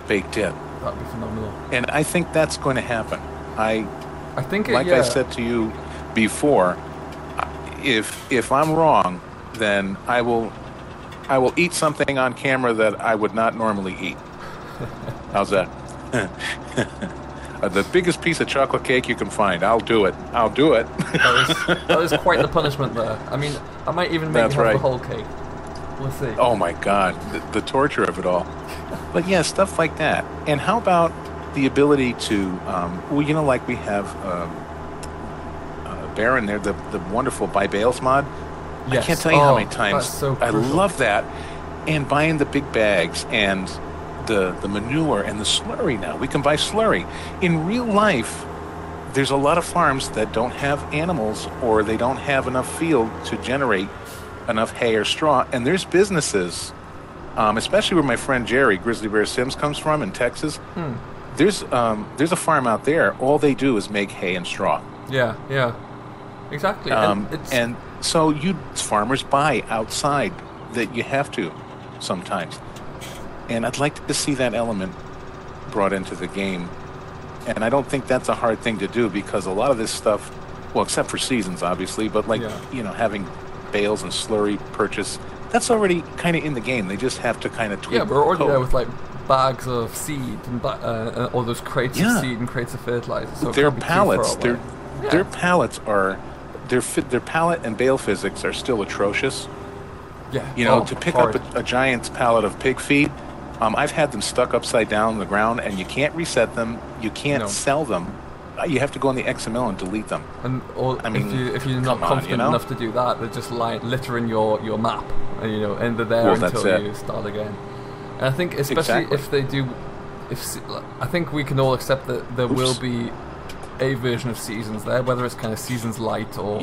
baked in? That'd be phenomenal. And I think that's going to happen. I think like I said to you before, if I'm wrong, then I will eat something on camera that I would not normally eat. How's that? The biggest piece of chocolate cake you can find. I'll do it. I'll do it. that was quite the punishment there. I mean, I might even make you have the whole cake. We'll see. Oh my God, the torture of it all. But yeah, stuff like that. And how about the ability to, well, you know, like we have Baron there, the wonderful Buy Bales mod. Yes. I can't tell you how many times so I love that. And buying the big bags and the manure and the slurry now. We can buy slurry. In real life, there's a lot of farms that don't have animals, or they don't have enough field to generate enough hay or straw. And there's businesses, especially where my friend Jerry, Grizzly Bear Sims, comes from in Texas. There's a farm out there. All they do is make hay and straw. Yeah. Exactly. And so farmers buy outside that you have to sometimes. And I'd like to see that element brought into the game. And I don't think that's a hard thing to do, because a lot of this stuff, well, except for seasons, obviously, but like, you know, having bales and slurry purchase, that's already kind of in the game. They just have to kind of tweak. Yeah, we're already there with like bags of seed and all those crates of seed and crates of fertilizer. So their pallets, their pallets are, their pallet and bale physics are still atrocious. Yeah. You know, to pick up a giant's pallet of pig feed, I've had them stuck upside down on the ground, and you can't reset them. You can't sell them. You have to go on the XML and delete them. And if you're not confident enough to do that, they're just littering your map, and and they're there until you start again. And I think especially if they do, I think we can all accept that there will be a version of Seasons there, whether it's kind of Seasons Light or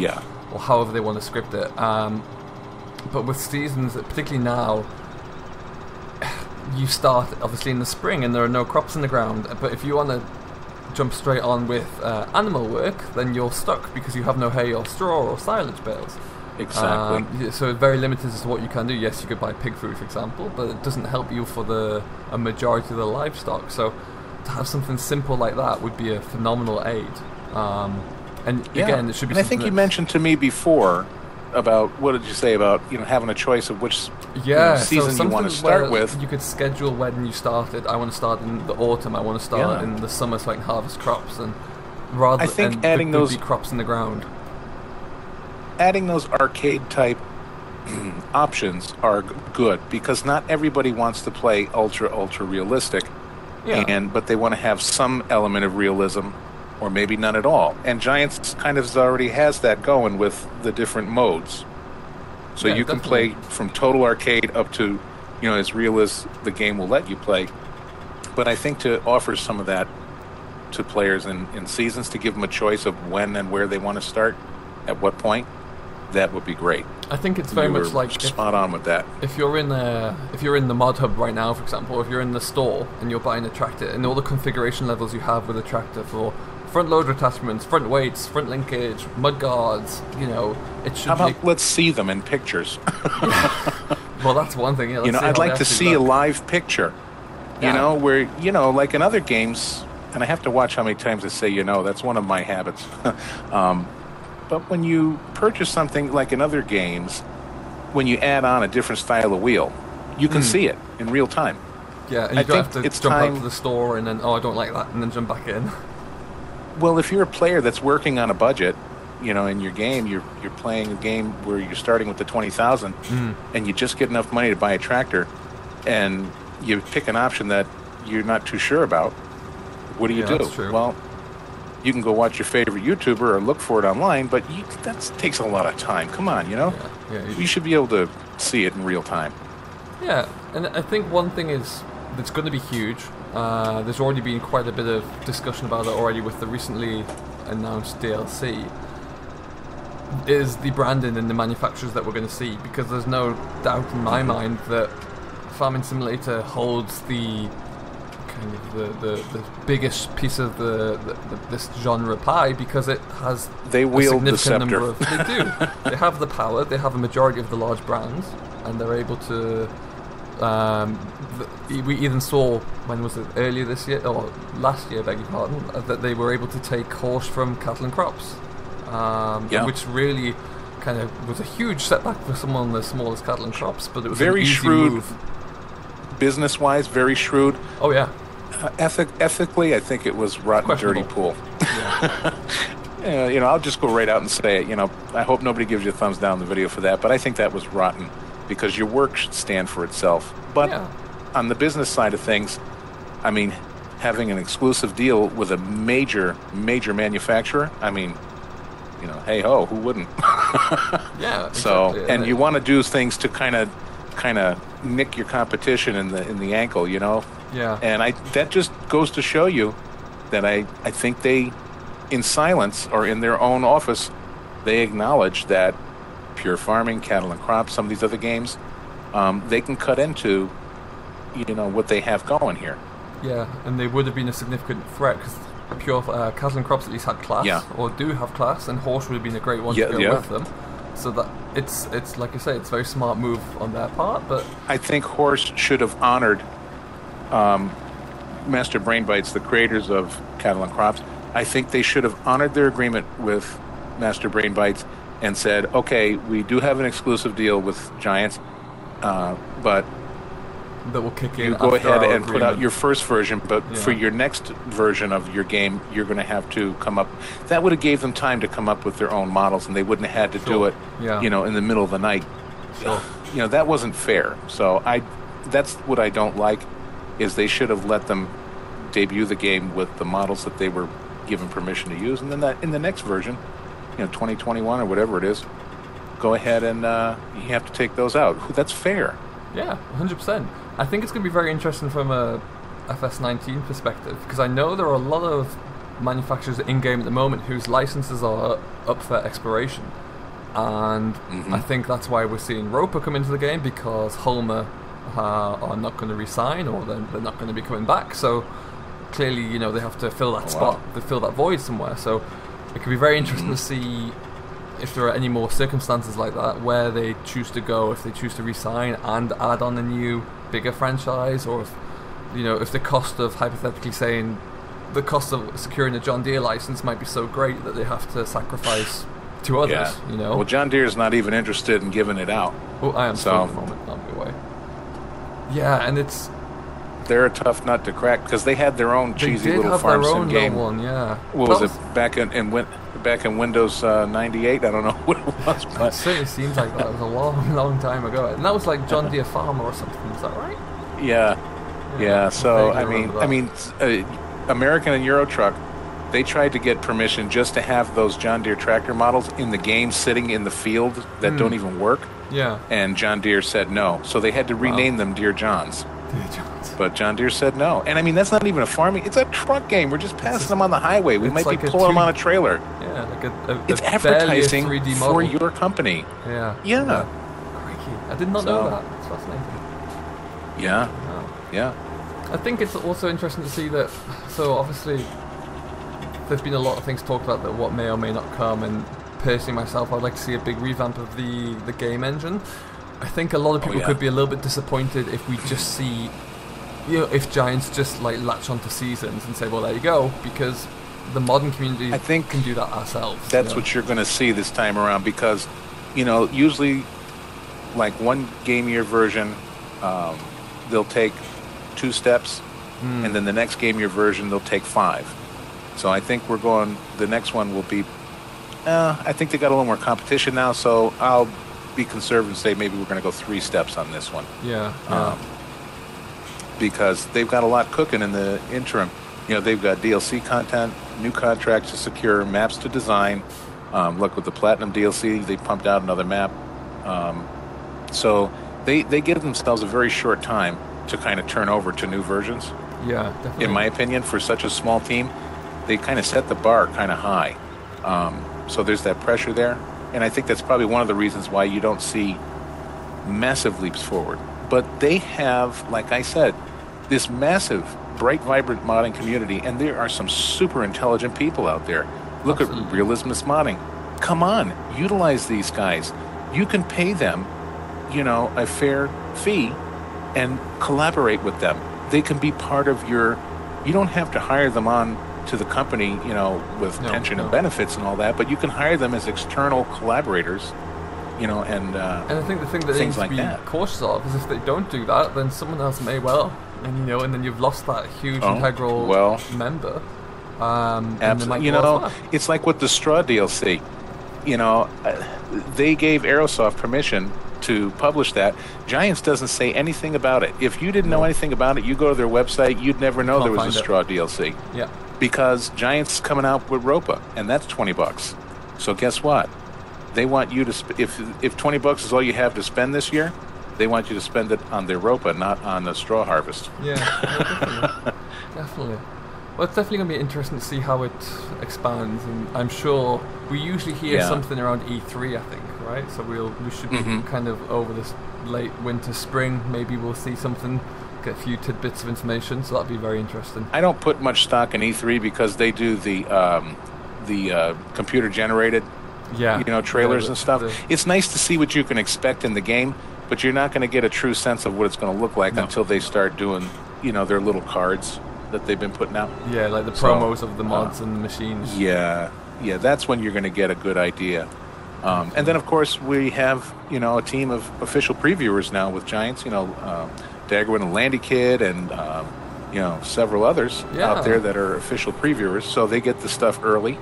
however they want to script it. But with Seasons, particularly now, you start obviously in the spring and there are no crops in the ground. But if you want to jump straight on with animal work, then you're stuck because you have no hay or straw or silage bales. Exactly. So very limited as to what you can do. Yes, you could buy pig food, for example, but it doesn't help you for a majority of the livestock. So to have something simple like that would be a phenomenal aid. And again, it should be. And I think you mentioned to me before about, what did you say about having a choice of which season you want to start with. You could schedule when you started. I want to start in the autumn. I want to start in the summer so I can harvest crops, and I think adding those crops in the ground. Adding those arcade type options are good, because not everybody wants to play ultra realistic, but they want to have some element of realism, or maybe none at all. And Giants kind of already has that going with the different modes. So you can play from total arcade up to, as real as the game will let you play. But I think to offer some of that to players in Seasons, to give them a choice of when and where they want to start, at what point, that would be great. I think it's very much like spot on with that. If you're in the mod hub right now, for example, if you're in the store and you're buying a tractor, and all the configuration levels you have with a tractor for front loader attachments, front weights, front linkage, mud guards, it should. How about let's see them in pictures? Well, that's one thing. I'd like to see a live picture. Where like in other games, and I have to watch how many times I say that's one of my habits. But when you purchase something like in other games, when you add on a different style of wheel, you can see it in real time. Yeah, and you don't have to jump out to the store and then, oh, I don't like that, and then jump back in. Well, if you're a player that's working on a budget, you know, in your game, you're playing a game where you're starting with the 20,000, and you just get enough money to buy a tractor, and you pick an option that you're not too sure about. What do you do? That's true. Well, you can go watch your favorite YouTuber or look for it online, but that takes a lot of time. Come on, you know? You should be able to see it in real time. Yeah, and I think one thing is that's going to be huge. There's already been quite a bit of discussion about it already with the recently announced DLC. Is the branding and the manufacturers that we're going to see, because there's no doubt in my mind that Farming Simulator holds the kind of the biggest piece of this genre pie, because it has they wield a the significant scepter. number of they do. They have the power, they have a majority of the large brands, and they're able to we even saw, when was it, earlier this year or last year, beg your pardon, that they were able to take horse from cattle and crops. Which really kind of was a huge setback for someone the smallest cattle and crops, but it was very an easy shrewd move. Business-wise, very shrewd. Oh yeah. Ethically, I think it was rotten, dirty pool. Yeah. You know, I'll just go right out and say it. You know, I hope nobody gives you a thumbs down the video for that, but I think that was rotten, because your work should stand for itself. But on the business side of things, I mean, having an exclusive deal with a major manufacturer, I mean, you know, hey ho, who wouldn't? Yeah. So, exactly. and you want to do things to kind of nick your competition in the ankle, you know. Yeah. And that just goes to show you that I think they, in silence or in their own office, they acknowledge that Pure Farming, Cattle and Crops, some of these other games, they can cut into, you know, what they have going here. Yeah, and they would have been a significant threat, because Pure Cattle and Crops at least had class, or do have class, and Horse would have been a great one to go with them. So that it's like you say, it's a very smart move on their part. But I think Horse should have honored Master Brain Bites, the creators of Cattle and Crops. I think they should have honored their agreement with Master Brain Bites and said, okay, we do have an exclusive deal with Giants, but that will kick in. You go ahead and agreement. put out your first version, but for your next version of your game, you're going to have to come up. That would have gave them time to come up with their own models, and they wouldn't have had to do it, you know, in the middle of the night. You know, that wasn't fair. So that's what I don't like, is they should have let them debut the game with the models that they were given permission to use, and then that in the next version, you know, 2021 or whatever it is, go ahead and you have to take those out. That's fair. Yeah, 100%. I think it's going to be very interesting from a FS19 perspective, because I know there are a lot of manufacturers in-game at the moment whose licenses are up for expiration, and I think that's why we're seeing Roper come into the game, because Homer are not going to resign, or they're not going to be coming back, so clearly, you know, they have to fill that spot, they fill that void somewhere, so it could be very interesting to see if there are any more circumstances like that where they choose to go, if they choose to resign and add on a new bigger franchise, or if, you know, if the cost of, hypothetically saying, the cost of securing a John Deere license might be so great that they have to sacrifice to others, you know. Well, John Deere's not even interested in giving it out. Well, I am so at the moment, not the way. Yeah, and they're a tough nut to crack, because they had their own cheesy little farm sim game. One, yeah. What was it, back in Windows 98? I don't know what it was, but it certainly seems like that. It was a long time ago, and that was like John Deere Farmer or something. Is that right? Yeah. So I mean, American and Euro Truck, they tried to get permission just to have those John Deere tractor models in the game, sitting in the field that don't even work. Yeah. And John Deere said no, so they had to rename them Deere Johns. Deere Johns. But John Deere said no. And I mean, that's not even a farming, it's a truck game. We're just passing them on the highway. We might be pulling them on a trailer. Yeah, like it's advertising 3D for your company. Yeah. Crikey. I did not know that. It's fascinating. Yeah. I think it's also interesting to see that, so obviously there's been a lot of things talked about that what may or may not come, and personally myself, I'd like to see a big revamp of the game engine. I think a lot of people could be a little bit disappointed if we just see, you know, if Giants just like latch onto seasons and say, well, there you go, because the modern community, I think, can do that ourselves. That's what you're going to see this time around, because, you know, usually like one game year version, they'll take 2 steps, and then the next game year version they'll take 5. So I think we're going. The next one will be. I think they got a little more competition now, so I'll be conservative and say maybe we're going to go 3 steps on this one. Yeah. Because they've got a lot cooking in the interim. You know, they've got DLC content, new contracts to secure, maps to design. Look, with the Platinum DLC, they pumped out another map. So they give themselves a very short time to kind of turn over to new versions. Yeah, definitely. In my opinion, for such a small team, they kind of set the bar kind of high. So there's that pressure there. And I think that's probably one of the reasons why you don't see massive leaps forward. But they have, like I said, this massive, bright, vibrant modding community, and there are some super intelligent people out there. Look Absolutely. At Realismus Modding. Come on, utilize these guys. You can pay them, you know, a fair fee and collaborate with them. They can be part of your... You don't have to hire them on to the company, you know, with pension and benefits and all that, but you can hire them as external collaborators, you know, and I think the thing that they need to be cautious of is if they don't do that, then someone else may well, and you know, and then you've lost that huge integral member. Absolutely. You know, it's like with the Straw DLC. You know, they gave Aerosoft permission to publish that. Giants doesn't say anything about it. If you didn't know anything about it, you go to their website, you'd never know there was a Straw DLC. Yeah. Because Giants coming out with Ropa, and that's $20. So guess what? They want you to if $20 is all you have to spend this year, they want you to spend it on their Ropa, not on the straw harvest. Yeah, definitely. Definitely. Well, it's definitely going to be interesting to see how it expands, and I'm sure we usually hear something around E3, I think, right? So we should be kind of over this late winter, spring. Maybe we'll see something, get a few tidbits of information. So that'll be very interesting. I don't put much stock in E3 because they do the computer generated, trailers and stuff. It's nice to see what you can expect in the game, but you're not going to get a true sense of what it's going to look like until they start doing, their little cards that they've been putting out. Yeah, like the promos of the mods and the machines. Yeah, that's when you're going to get a good idea. And then, of course, we have, a team of official previewers now with Giants, Daggerwin and Landy Kid and, several others out there that are official previewers. So they get the stuff early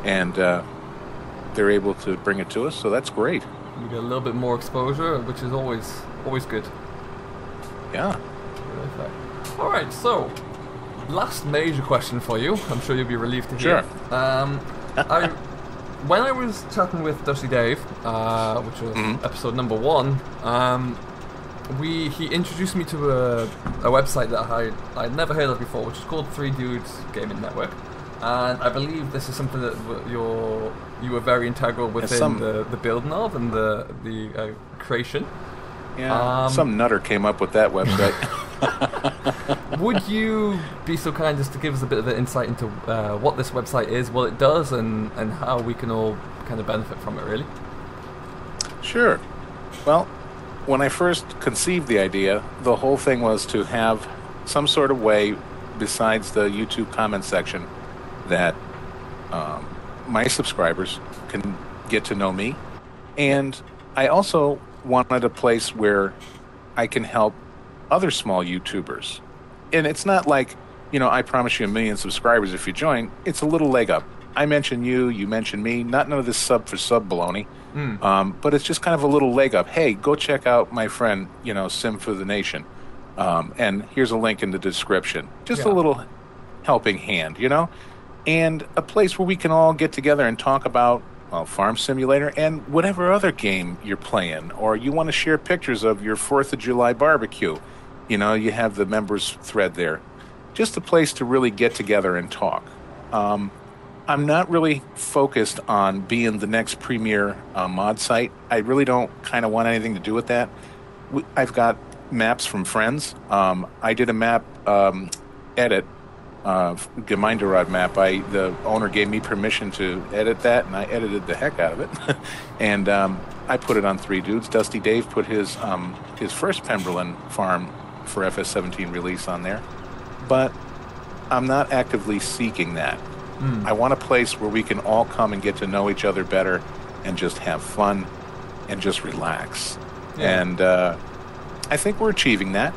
and they're able to bring it to us. So that's great. You get a little bit more exposure, which is always good. Yeah. All right, so last major question for you. I'm sure you'll be relieved to hear. Sure. When I was chatting with Dusty Dave, which was episode number 1, he introduced me to a website that I'd never heard of before, which is called 3 Dudes Gaming Network. And I believe this is something that you were very integral within the building of and the creation. Yeah, some nutter came up with that website. Would you be so kind just to give us a bit of an insight into what this website is, what it does, and how we can all kind of benefit from it, really? Sure. Well, when I first conceived the idea, the whole thing was to have some sort of way, besides the YouTube comment section, that my subscribers can get to know me. And I also wanted a place where I can help other small YouTubers. And it's not like, I promise you 1 million subscribers if you join. It's a little leg up. I mention you, you mention me, not none of this sub for sub baloney. But it's just kind of a little leg up. Hey, go check out my friend, Sim for the Nation. And here's a link in the description. Just a little helping hand, and a place where we can all get together and talk about Farm Simulator and whatever other game you're playing, or you want to share pictures of your 4th of July barbecue. You have the members thread there. Just a place to really get together and talk. I'm not really focused on being the next premier mod site. I really don't kind of want anything to do with that. I've got maps from friends. I did a map edit, Gemeinderad map. The owner gave me permission to edit that, and I edited the heck out of it. And I put it on 3 Dudes. Dusty Dave put his first Pemberlin farm for FS17 release on there. But I'm not actively seeking that. I want a place where we can all come and get to know each other better and just have fun and just relax. And I think we're achieving that.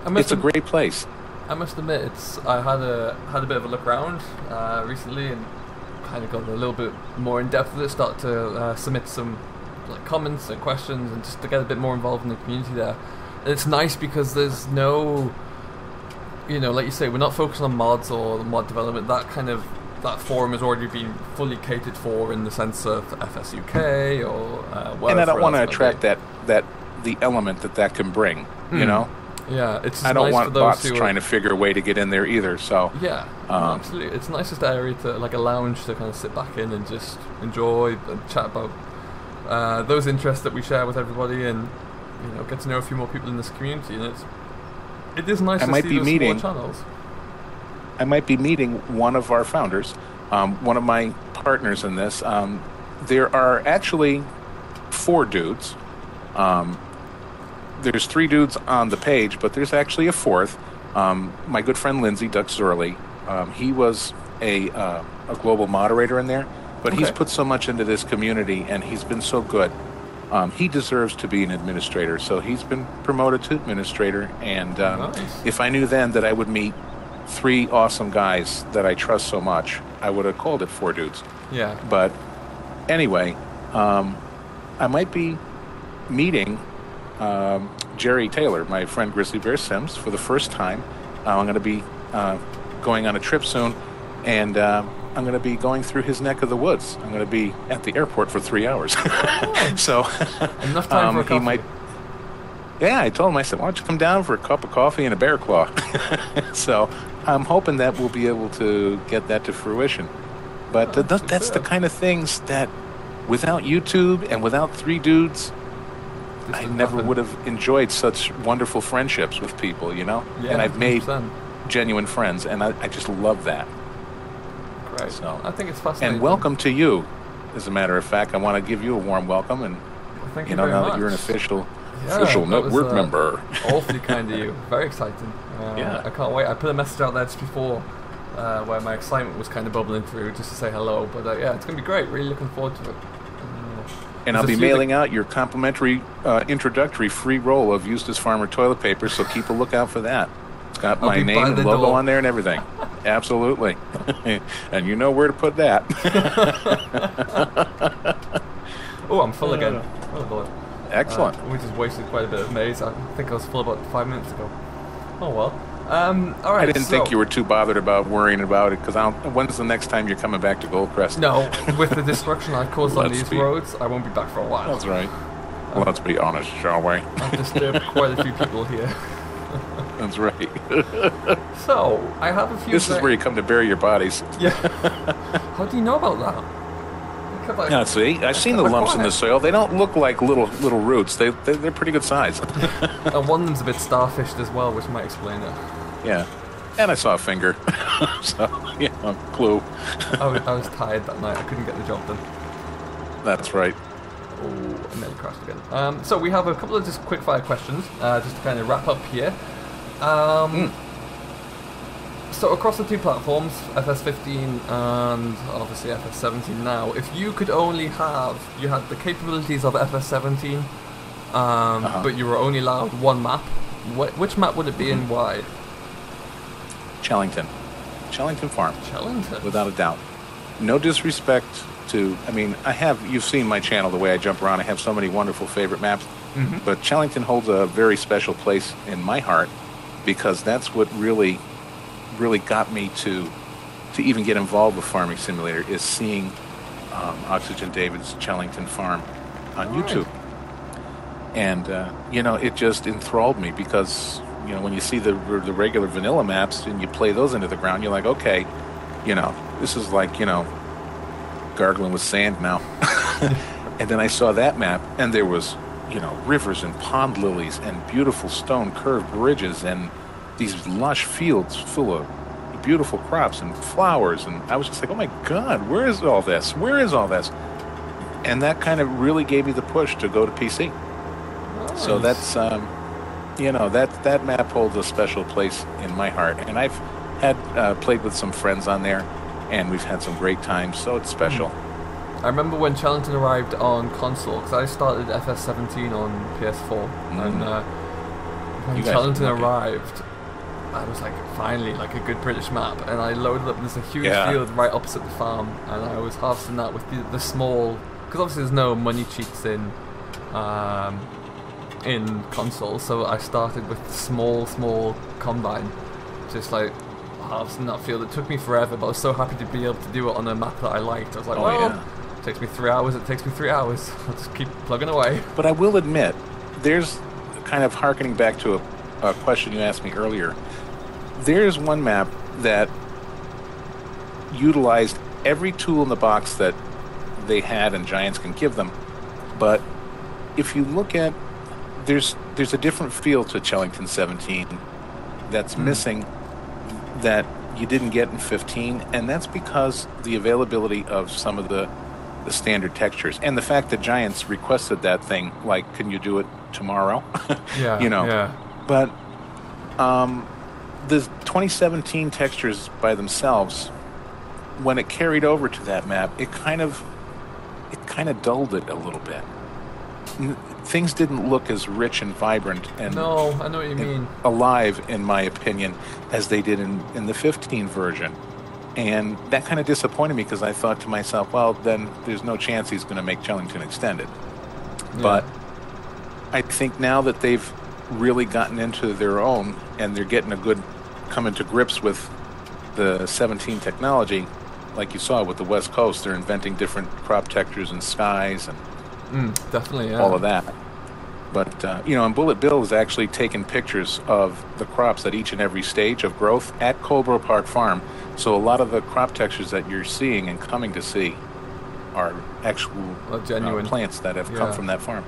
It's a great place. I must admit, I had a bit of a look around recently and kind of got a little bit more in depth with it. Start to submit some comments and questions and just to get a bit more involved in the community there. And it's nice because there's no, like you say, we're not focused on mods or mod development. That forum has already been fully catered for in the sense of FSUK or whatever. And I don't want to attract the element that can bring, Yeah, it's just I don't nice want for those bots who trying to figure a way to get in there either. So yeah, absolutely, it's nice just area to a lounge to kind of sit back in and just enjoy and chat about those interests that we share with everybody, and get to know a few more people in this community. And it is nice to see those small channels. I might be meeting one of our founders, one of my partners in this. There are actually 4 dudes. There's 3 dudes on the page, but there's actually a 4th. My good friend Lindsay, Duck Zorly, he was a global moderator in there, but he's put so much into this community, and he's been so good. He deserves to be an administrator, so he's been promoted to administrator. And nice. If I knew then that I would meet 3 awesome guys that I trust so much, I would have called it 4 dudes. Yeah. But anyway, I might be meeting Jerry Taylor, my friend Grizzly Bear Sims, for the first time. I'm going to be going on a trip soon, and I'm going to be going through his neck of the woods. I'm going to be at the airport for 3 hours. So enough time for a coffee. He might. Yeah, I told him, I said, why don't you come down for a cup of coffee and a bear claw? So I'm hoping that we'll be able to get that to fruition. But that's the kind of things that without YouTube and without 3 dudes, I never would have enjoyed such wonderful friendships with people, Yeah, and I've made 100%. genuine friends, and I just love that. Great. So, I think it's fascinating. and welcome to you, as a matter of fact. I want to give you a warm welcome, and thank you very now much. that you're an official that network was, member. Awfully kind of you. Very exciting. Yeah. I can't wait. I put a message out there just before where my excitement was kind of bubbling through just to say hello. But yeah, it's going to be great. Really looking forward to it. And I'll be mailing out your complimentary introductory free roll of Eustace Pharmer toilet paper, so keep a lookout for that. It's got my name and logo on there and everything. Absolutely. And you know where to put that. Oh, I'm full again. Oh, Lord. Excellent. We just wasted quite a bit of maize. I think I was full about 5 minutes ago. Oh, well. All right. I didn't think you were too bothered about worrying about it, because when's the next time you're coming back to Goldcrest? No, with the destruction I've caused on these roads, I won't be back for a while. That's right. Let's be honest, shall we? I've disturbed quite a few people here. That's right. So, I have a few... This is where you come to bury your bodies. Yeah. How do you know about that? Yeah, see, I've seen the lumps in the soil. They don't look like little roots. They're pretty good size. And one of them's a bit starfished as well, which might explain it. Yeah, and I saw a finger. So, clue. I was tired that night. I couldn't get the job done. That's right. Oh, and then crashed again. So we have a couple of just quick fire questions, just to kind of wrap up here. So across the 2 platforms, FS15 and obviously FS17 now, if you could only you had the capabilities of FS17, but you were only allowed 1 map, which map would it be and why? Chellington Farm. Chellington? Without a doubt. No disrespect to, you've seen my channel, the way I jump around. I have so many wonderful favorite maps. Mm-hmm. But Chellington holds a very special place in my heart, because that's what really got me to even get involved with Farming Simulator, is seeing Oxygen David's Chellington Farm on YouTube. And, it just enthralled me, because, when you see the regular vanilla maps and you play those into the ground, you're like, okay, this is like, gargling with sand now. And then I saw that map, and there was, rivers and pond lilies and beautiful stone curved bridges and these lush fields full of beautiful crops and flowers. And I was just like, oh my God, where is all this? Where is all this? And that kind of really gave me the push to go to PC. Nice. So that's, that map holds a special place in my heart. And I've had played with some friends on there, and we've had some great times, so it's special. I remember when Chellington arrived on console, because I started FS17 on PS4, and when Challenging arrived, I was like, finally, like a good British map, and I loaded up. There's a huge field right opposite the farm, and I was harvesting that with the small, because obviously there's no money cheats in console, so I started with the small combine, just like harvesting that field. It took me forever, but I was so happy to be able to do it on a map that I liked. I was like, it takes me 3 hours. It takes me 3 hours. I'll just keep plugging away. But I will admit, there's kind of harkening back to a question you asked me earlier. There's one map that utilized every tool in the box that they had and Giants can give them, but if you look at, there's a different feel to Chellington 17 that's missing that you didn't get in 15, and that's because the availability of some of the standard textures and the fact that Giants requested that thing, like, can you do it tomorrow? But the 2017 textures by themselves, when it carried over to that map, it kind of dulled it a little bit. Things didn't look as rich and vibrant and I know what you mean, alive, in my opinion, as they did in the 15 version. And that kind of disappointed me, because I thought to myself, well, then there's no chance he's going to make Chellington Extended. Yeah. But I think now that they've really gotten into their own and they're getting coming to grips with the 17 technology, like you saw with the West Coast, they're inventing different crop textures and skies and definitely, all of that. But, and Bullet Bill has actually taken pictures of the crops at each and every stage of growth at Colebrook Park Farm. So a lot of the crop textures that you're seeing and coming to see are actual genuine plants that have come from that farm.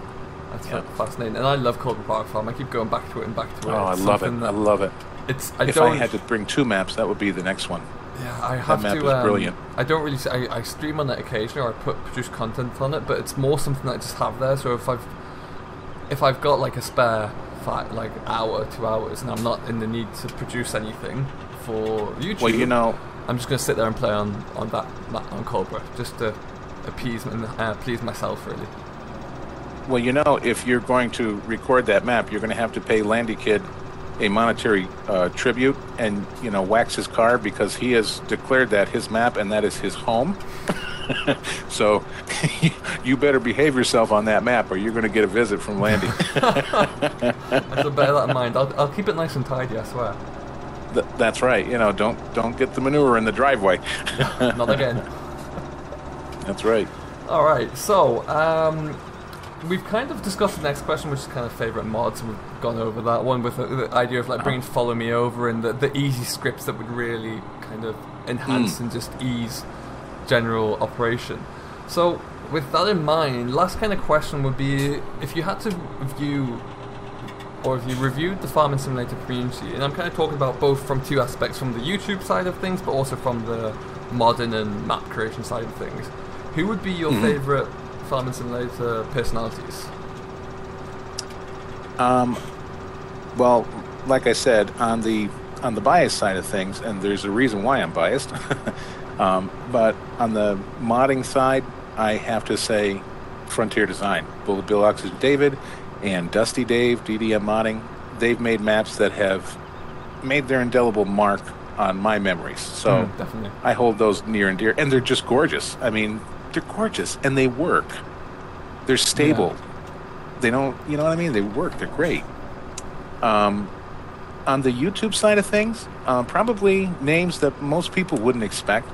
That's fascinating. And I love Colebrook Park Farm. I keep going back to it and back to it. Oh, I love it. I love it. If I had to bring 2 maps, that would be the next one. Yeah, I have that map to. Is brilliant. I don't really. I stream on it occasionally, or I produce content on it, but it's more something that I just have there. So if I've got like a spare hour, 2 hours, and I'm not in the need to produce anything for YouTube, well, I'm just going to sit there and play on that map on Cobra, just to please myself, really. Well, if you're going to record that map, you're going to have to pay Landy Kid a monetary tribute and, wax his car, because he has declared that his map and that is his home. So you better behave yourself on that map, or you're going to get a visit from Landy. So bear that in mind. I'll keep it nice and tidy, I swear. That's right. Don't get the manure in the driveway. Not again. That's right. All right. So we've kind of discussed the next question, which is kind of favorite mods, and we've gone over that one with the idea of bringing Follow Me Over and the easy scripts that would really kind of enhance and just ease general operation. So with that in mind, last kind of question would be, if you had to view, or if you reviewed the Farming Simulator community, and I'm kind of talking about both from 2 aspects, from the YouTube side of things, but also from the modding and map creation side of things, who would be your favorite Farming Simulator personalities? Well, like I said, on the bias side of things, and there's a reason why I'm biased, but on the modding side, I have to say Frontier Design. Bullet Bill Oxygen David and Dusty Dave, DDM Modding, they've made maps that have made their indelible mark on my memories. So definitely. I hold those near and dear, and they're just gorgeous. I mean, they're gorgeous, and they work. They're stable. Yeah. They don't, you know what I mean? They work. They're great. On the YouTube side of things, probably names that most people wouldn't expect.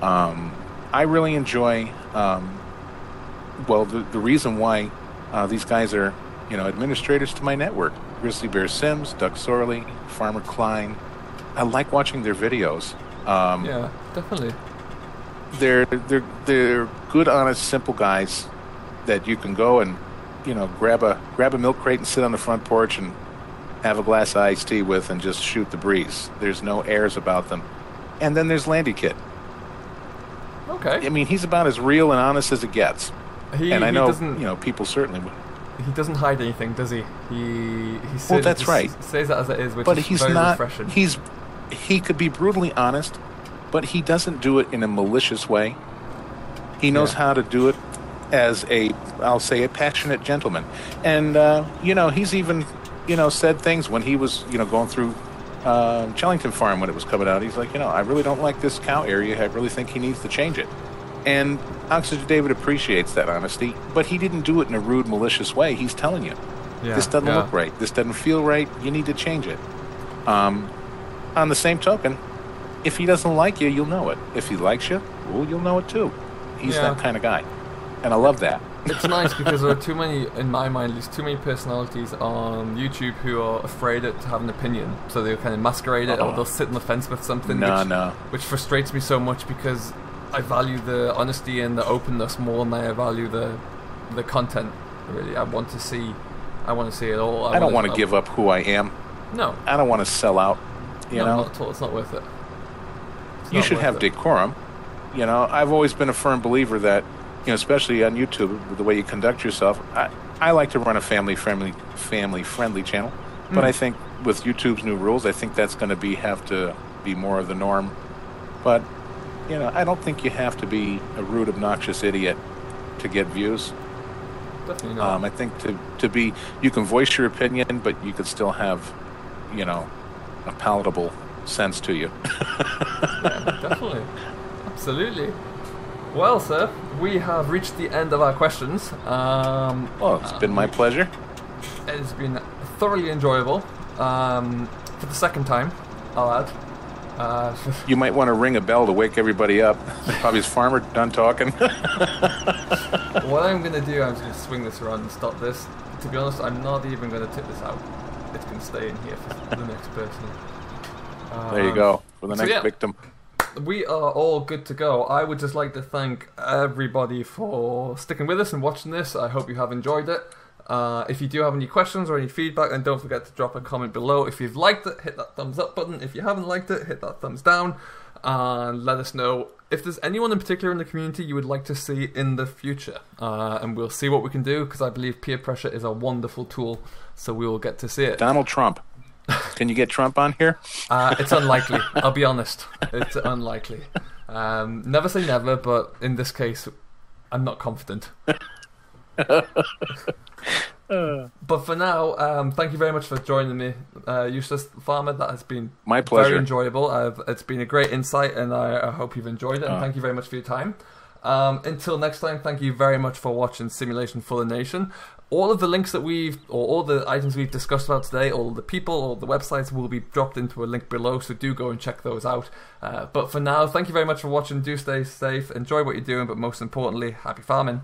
I really enjoy, the reason why these guys are, administrators to my network. Grizzly Bear Sims, Duck Zorly, Farmer Klein. I like watching their videos. Yeah, definitely. They're good, honest, simple guys that you can go and, grab a milk crate and sit on the front porch and have a glass of iced tea with and just shoot the breeze. There's no airs about them. And then there's Landy Kid. Okay. I mean, he's about as real and honest as it gets. And I know, people certainly would. He doesn't hide anything, does he? He says, well, that's right. Says that as it is, which but is he's very not, refreshing. He could be brutally honest, but he doesn't do it in a malicious way. He knows how to do it as I'll say, a passionate gentleman. And, he's even said things when he was, going through Chellington Farm when it was coming out. He's like, I really don't like this cow area. I really think he needs to change it. And Oxygen David appreciates that honesty, but he didn't do it in a rude, malicious way. He's telling you, this doesn't look right. This doesn't feel right. You need to change it. On the same token, if he doesn't like you, you'll know it. If he likes you, well, you'll know it too. He's that kind of guy. And I love that. It's nice because there are too many, in my mind, there's too many personalities on YouTube who are afraid to have an opinion. So they'll kind of masquerade it, or they'll sit on the fence with something. Which frustrates me so much because I value the honesty and the openness more than I value the content. Really, I want to see it all. I don't want to give up who I am. No, I don't want to sell out. No, not at all. It's not worth it. You should have decorum. I've always been a firm believer that, especially on YouTube, the way you conduct yourself. I like to run a family-friendly channel, but I think with YouTube's new rules, I think that's going to have to be more of the norm. But I don't think you have to be a rude, obnoxious idiot to get views. Definitely not. I think you can voice your opinion, but you could still have, a palatable sense to you. Yeah, definitely. Absolutely. Well, sir, we have reached the end of our questions. Well, it's been my pleasure. It's been thoroughly enjoyable. For the second time, I'll add. You might want to ring a bell to wake everybody up. Probably is Farmer done talking? What I'm going to do, I'm just going to swing this around and stop this. To be honest, I'm not even going to tip this out. It's going to stay in here for the next person. There you go, for the next victim. We are all good to go. I would just like to thank everybody for sticking with us and watching this. I hope you have enjoyed it. If you do have any questions or any feedback, then don't forget to drop a comment below. If you've liked it, hit that thumbs up button. If you haven't liked it, hit that thumbs down. And let us know if there's anyone in particular in the community you would like to see in the future. And we'll see what we can do, because I believe peer pressure is a wonderful tool, so we will get to see it. Donald Trump. Can you get Trump on here? It's unlikely. I'll be honest. It's unlikely. Never say never, but in this case, I'm not confident. But for now, thank you very much for joining me, Eustace Pharmer. That has been my pleasure. Very enjoyable. It's been a great insight, and I hope you've enjoyed it. And thank you very much for your time. Until next time, thank you very much for watching Simulation for the Nation. All of the links that all the items we've discussed about today, all the people, all the websites will be dropped into a link below, so do go and check those out. But for now, thank you very much for watching. Do stay safe, enjoy what you're doing, but most importantly, happy farming.